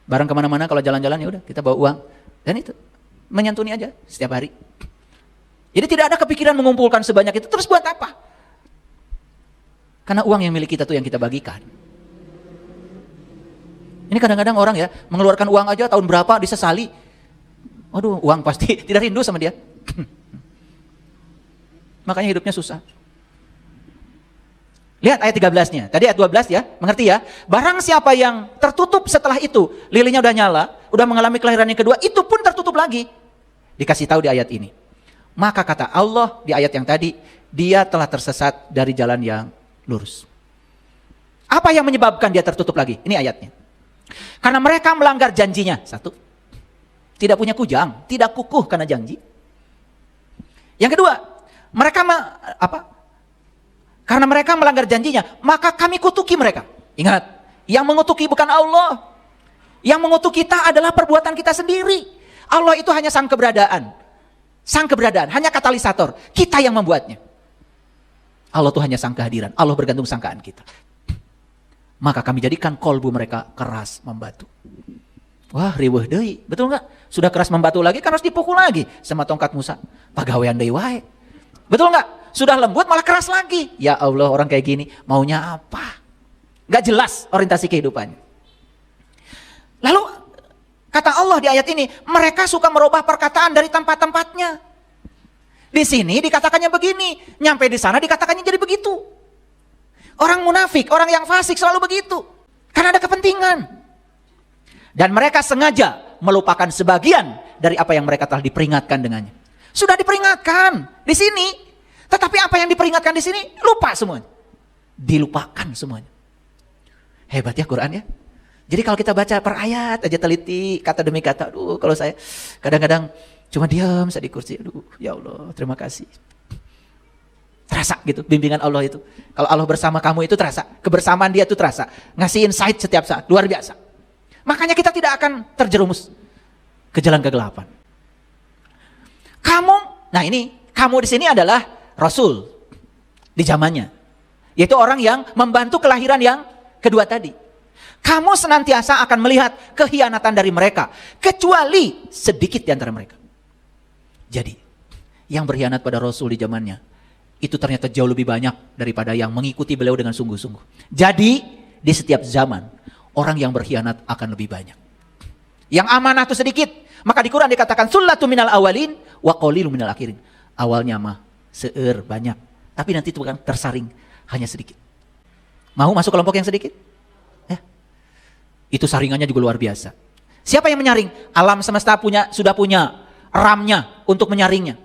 Barang kemana-mana kalau jalan-jalan ya udah kita bawa uang. Dan itu menyantuni aja setiap hari. Jadi tidak ada kepikiran mengumpulkan sebanyak itu. Terus buat apa? Karena uang yang milik kita tuh yang kita bagikan. Ini kadang-kadang orang ya mengeluarkan uang aja tahun berapa disesali. Waduh, uang pasti tidak rindu sama dia. Makanya hidupnya susah. Lihat ayat 13-nya. Tadi ayat 12 ya, mengerti ya? Barang siapa yang tertutup setelah itu, lilinnya udah nyala, udah mengalami kelahiran yang kedua, itu pun tertutup lagi. Dikasih tahu di ayat ini. Maka kata Allah di ayat yang tadi, dia telah tersesat dari jalan yang lurus. Apa yang menyebabkan dia tertutup lagi? Ini ayatnya. Karena mereka melanggar janjinya. 1. Tidak punya kujang, tidak kukuh karena janji. Yang kedua, karena mereka melanggar janjinya, maka kami kutuki mereka. Ingat, yang mengutuki bukan Allah. Yang mengutuki kita adalah perbuatan kita sendiri. Allah itu hanya sang keberadaan. Sang keberadaan, hanya katalisator. Kita yang membuatnya. Allah itu hanya sang kehadiran. Allah bergantung sangkaan kita. Maka kami jadikan kolbu mereka keras membatu. Wah, riweuh deui. Betul enggak? Sudah keras membatu lagi kan harus dipukul lagi sama tongkat Musa. Pagawean deui wae. Betul enggak? Sudah lembut malah keras lagi. Ya Allah, orang kayak gini maunya apa? Enggak jelas orientasi kehidupannya. Lalu kata Allah di ayat ini, mereka suka merubah perkataan dari tempat-tempatnya. Di sini dikatakannya begini, nyampe di sana dikatakannya jadi begitu. Orang munafik, orang yang fasik selalu begitu. Karena ada kepentingan. Dan mereka sengaja melupakan sebagian dari apa yang mereka telah diperingatkan dengannya. Sudah diperingatkan di sini, tetapi apa yang diperingatkan di sini lupa semuanya. Dilupakan semuanya. Hebat ya Quran ya. Jadi kalau kita baca per ayat aja teliti, kata demi kata, aduh kalau saya kadang-kadang cuma diam saya di kursi, aduh ya Allah terima kasih. Terasa gitu bimbingan Allah itu. Kalau Allah bersama kamu itu terasa, kebersamaan dia itu terasa. Ngasih insight setiap saat, luar biasa. Makanya kita tidak akan terjerumus ke jalan kegelapan. Kamu di sini adalah Rasul di zamannya. Yaitu orang yang membantu kelahiran yang kedua tadi. Kamu senantiasa akan melihat kehianatan dari mereka. Kecuali sedikit di antara mereka. Jadi, yang berkhianat pada Rasul di zamannya, itu ternyata jauh lebih banyak daripada yang mengikuti beliau dengan sungguh-sungguh. Jadi, di setiap zaman, orang yang berkhianat akan lebih banyak. Yang amanah itu sedikit. Maka di Quran dikatakan sullatu minal awalin wa qalilu minal akhirin. Awalnya mah seueur banyak, tapi nanti itu kan tersaring hanya sedikit. Mau masuk kelompok yang sedikit? Ya. Itu saringannya juga luar biasa. Siapa yang menyaring? Alam semesta sudah punya RAM-nya untuk menyaringnya.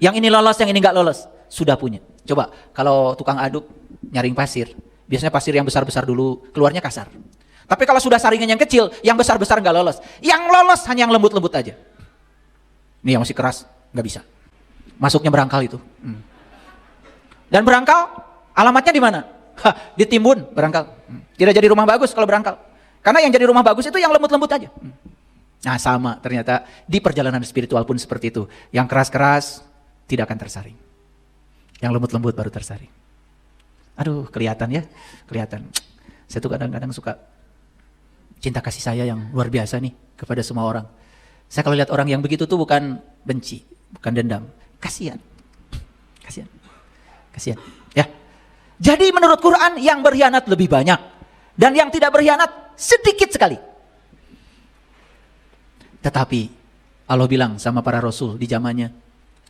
Yang ini lolos, yang ini enggak lolos, sudah punya. Coba kalau tukang aduk nyaring pasir, biasanya pasir yang besar-besar dulu keluarnya kasar. Tapi kalau sudah saringan yang kecil, yang besar-besar enggak lolos. Yang lolos hanya yang lembut-lembut aja. Ini yang masih keras, enggak bisa. Masuknya berangkal itu. Dan berangkal alamatnya di mana? Ditimbun berangkal. Tidak jadi rumah bagus kalau berangkal. Karena yang jadi rumah bagus itu yang lembut-lembut aja. Nah sama ternyata di perjalanan spiritual pun seperti itu. Yang keras-keras tidak akan tersaring. Yang lembut-lembut baru tersaring. Aduh kelihatan ya, kelihatan. Saya tuh kadang-kadang suka cinta kasih saya yang luar biasa nih kepada semua orang. Saya kalau lihat orang yang begitu tuh bukan benci, bukan dendam. Kasihan. Kasihan. Kasihan. Ya. Jadi menurut Quran yang berkhianat lebih banyak. Dan yang tidak berkhianat sedikit sekali. Tetapi Allah bilang sama para rasul di zamannya.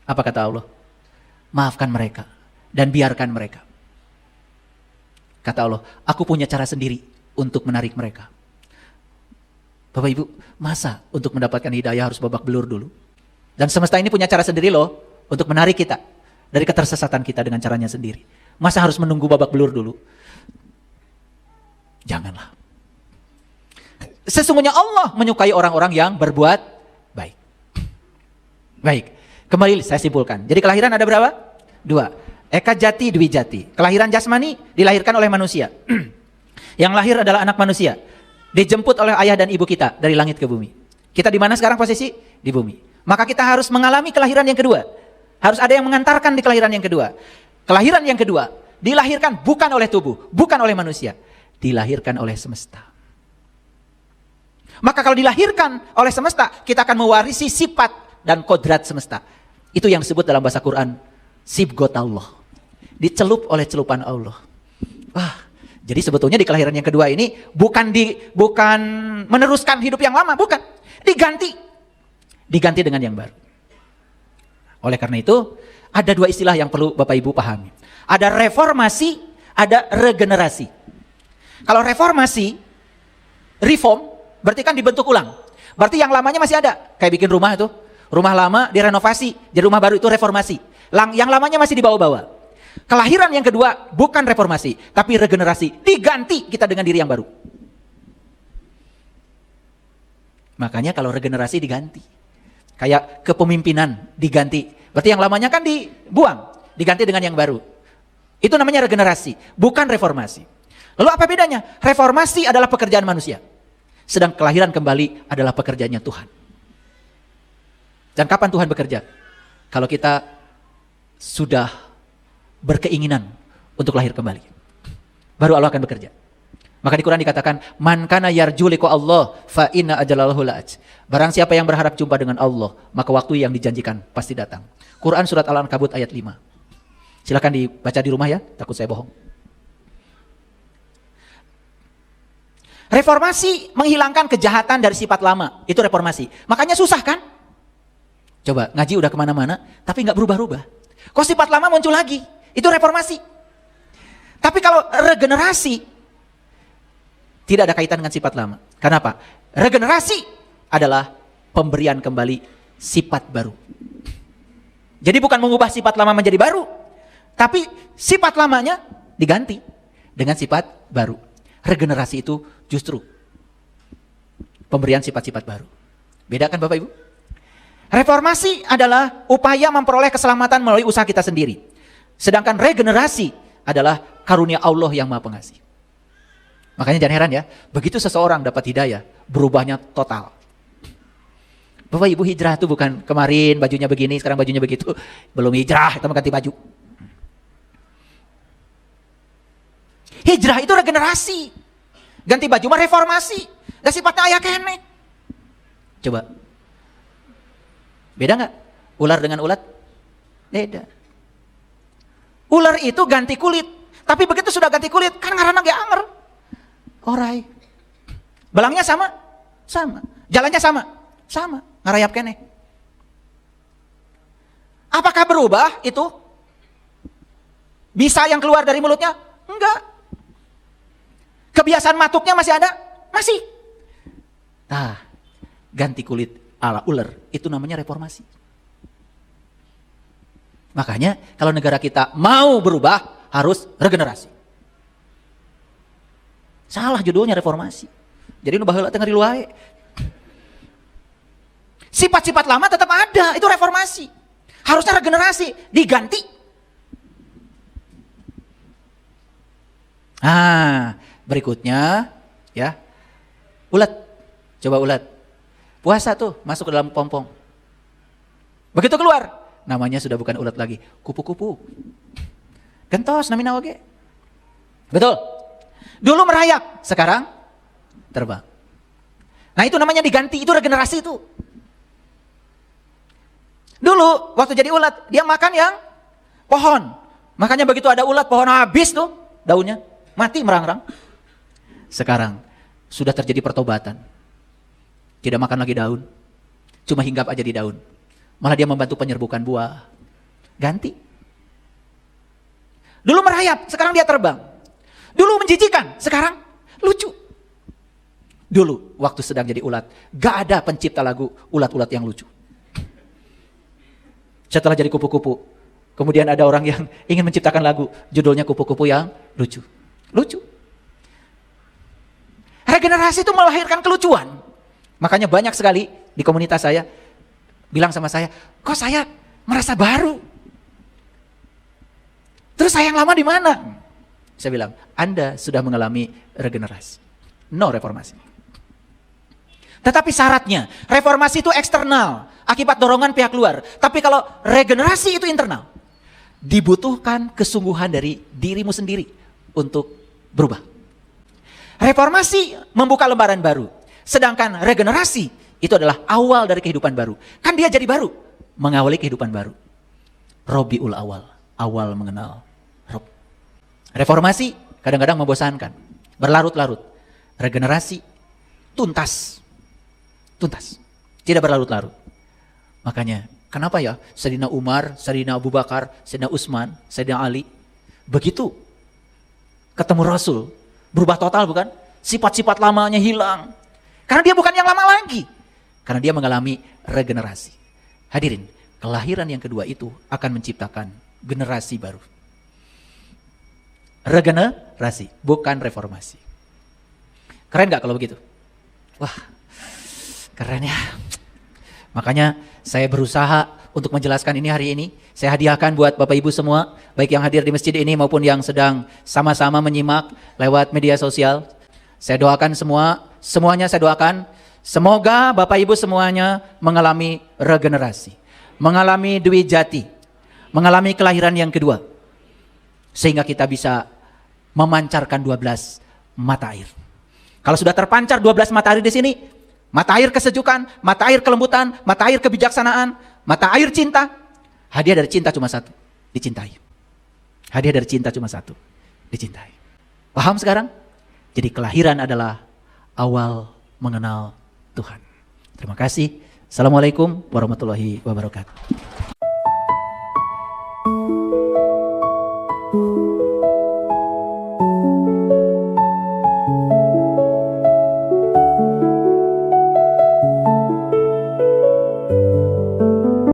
Apa kata Allah? Maafkan mereka. Dan biarkan mereka. Kata Allah, aku punya cara sendiri untuk menarik mereka. Bapak Ibu, masa untuk mendapatkan hidayah harus babak belur dulu? Dan semesta ini punya cara sendiri loh untuk menarik kita dari ketersesatan kita dengan caranya sendiri. Masa harus menunggu babak belur dulu? Janganlah. Sesungguhnya Allah menyukai orang-orang yang berbuat baik. Baik, kembali saya simpulkan. Jadi kelahiran ada berapa? 2. Eka jati, dwi jati. Kelahiran jasmani dilahirkan oleh manusia. Yang lahir adalah anak manusia. Dijemput oleh ayah dan ibu kita dari langit ke bumi. Kita di mana sekarang posisi? Di bumi. Maka kita harus mengalami kelahiran yang kedua. Harus ada yang mengantarkan di kelahiran yang kedua. Kelahiran yang kedua dilahirkan bukan oleh tubuh, bukan oleh manusia, dilahirkan oleh semesta. Maka kalau dilahirkan oleh semesta, kita akan mewarisi sifat dan kodrat semesta. Itu yang disebut dalam bahasa Quran sibgot Allah. Dicelup oleh celupan Allah. Wah, jadi sebetulnya di kelahiran yang kedua ini bukan meneruskan hidup yang lama, bukan. Diganti dengan yang baru. Oleh karena itu, ada 2 istilah yang perlu Bapak Ibu pahami. Ada reformasi, ada regenerasi. Kalau reformasi, reform, berarti kan dibentuk ulang. Berarti yang lamanya masih ada. Kayak bikin rumah itu. Rumah lama direnovasi, jadi rumah baru itu reformasi. Yang lamanya masih dibawa-bawa. Kelahiran yang kedua bukan reformasi, tapi regenerasi. Diganti kita dengan diri yang baru. Makanya kalau regenerasi diganti. Kayak kepemimpinan diganti. Berarti yang lamanya kan dibuang, diganti dengan yang baru. Itu namanya regenerasi, bukan reformasi. Lalu apa bedanya? Reformasi adalah pekerjaan manusia. Sedang kelahiran kembali adalah pekerjaannya Tuhan. Dan kapan Tuhan bekerja? Kalau kita sudah berkeinginan untuk lahir kembali. Baru Allah akan bekerja. Maka di Quran dikatakan, man kana yarju liqa Allah fa inna ajalallahu la'aj. Barang siapa yang berharap jumpa dengan Allah, maka waktu yang dijanjikan pasti datang. Quran surat Al-Ankabut ayat 5. Silakan dibaca di rumah ya, takut saya bohong. Reformasi menghilangkan kejahatan dari sifat lama. Itu reformasi. Makanya susah kan? Coba ngaji udah kemana-mana, tapi nggak berubah-ubah. Kok sifat lama muncul lagi? Itu reformasi. Tapi kalau regenerasi, tidak ada kaitan dengan sifat lama. Kenapa? Regenerasi adalah pemberian kembali sifat baru. Jadi bukan mengubah sifat lama menjadi baru, tapi sifat lamanya diganti dengan sifat baru. Regenerasi itu justru pemberian sifat-sifat baru. Beda kan Bapak Ibu? Reformasi adalah upaya memperoleh keselamatan melalui usaha kita sendiri. Sedangkan regenerasi adalah karunia Allah yang Maha Pengasih. Makanya jangan heran ya, begitu seseorang dapat hidayah, berubahnya total. Bapak Ibu, hijrah itu bukan kemarin bajunya begini, sekarang bajunya begitu. Belum hijrah, kita mau ganti baju. Hijrah itu regenerasi. Ganti baju mah reformasi. Dan sifatnya aya kene. Coba. Beda nggak? Ular dengan ulat? Beda. Ular itu ganti kulit. Tapi begitu sudah ganti kulit, kan ngaranna ge anger. Orai. Belangnya sama? Sama. Jalannya sama. Sama, ngarayap kene. Apakah berubah itu? Bisa yang keluar dari mulutnya? Enggak. Kebiasaan matuknya masih ada? Masih. Nah, ganti kulit ala ular, itu namanya reformasi. Makanya kalau negara kita mau berubah, harus regenerasi. Salah judulnya reformasi. Jadi nu baheula teh ngari wae. Sifat-sifat lama tetap ada, itu reformasi. Harusnya regenerasi, diganti. Berikutnya ya. Ulat. Coba ulat. Puasa tuh masuk ke dalam pompong. Begitu keluar, namanya sudah bukan ulat lagi, kupu-kupu. Gentos namina oge. Betul. Dulu merayap, sekarang terbang. Nah itu namanya diganti, itu regenerasi itu. Dulu waktu jadi ulat, dia makan yang pohon. Makanya begitu ada ulat, pohon habis tuh daunnya, mati merangrang. Sekarang sudah terjadi pertobatan. Tidak makan lagi daun, cuma hinggap aja di daun. Malah dia membantu penyerbukan buah. Ganti. Dulu merayap, sekarang dia terbang. Dulu menjijikan, sekarang lucu. Dulu waktu sedang jadi ulat, gak ada pencipta lagu ulat-ulat yang lucu. Setelah jadi kupu-kupu, kemudian ada orang yang ingin menciptakan lagu, judulnya kupu-kupu yang lucu. Lucu. Regenerasi itu melahirkan kelucuan. Makanya banyak sekali di komunitas saya bilang sama saya, kok saya merasa baru? Terus saya yang lama di mana? Saya bilang, Anda sudah mengalami regenerasi. No reformasi. Tetapi syaratnya, reformasi itu eksternal, akibat dorongan pihak luar. Tapi kalau regenerasi itu internal, dibutuhkan kesungguhan dari dirimu sendiri untuk berubah. Reformasi membuka lembaran baru. Sedangkan regenerasi itu adalah awal dari kehidupan baru. Kan dia jadi baru, mengawali kehidupan baru. Robiul awal, awal mengenal Rob. Reformasi kadang-kadang membosankan, berlarut-larut. Regenerasi tuntas, tuntas, tidak berlarut-larut. Makanya kenapa ya Sayyidina Umar, Sayyidina Abu Bakar, Sayyidina Utsman, Sayyidina Ali begitu ketemu Rasul berubah total, bukan? Sifat-sifat lamanya hilang. Karena dia bukan yang lama lagi. Karena dia mengalami regenerasi. Hadirin, kelahiran yang kedua itu akan menciptakan generasi baru. Regenerasi, bukan reformasi. Keren gak kalau begitu? Wah, keren ya. Makanya saya berusaha untuk menjelaskan ini hari ini. Saya hadiahkan buat Bapak Ibu semua, baik yang hadir di masjid ini maupun yang sedang sama-sama menyimak lewat media sosial. Saya doakan semuanya saya doakan, semoga Bapak Ibu semuanya mengalami regenerasi, mengalami dwi jati, mengalami kelahiran yang kedua. Sehingga kita bisa memancarkan 12 mata air. Kalau sudah terpancar 12 mata air di sini, mata air kesejukan, mata air kelembutan, mata air kebijaksanaan, mata air cinta. Hadiah dari cinta cuma satu, dicintai. Hadiah dari cinta cuma satu, dicintai. Paham sekarang? Jadi kelahiran adalah awal mengenal Tuhan. Terima kasih. Assalamualaikum warahmatullahi wabarakatuh.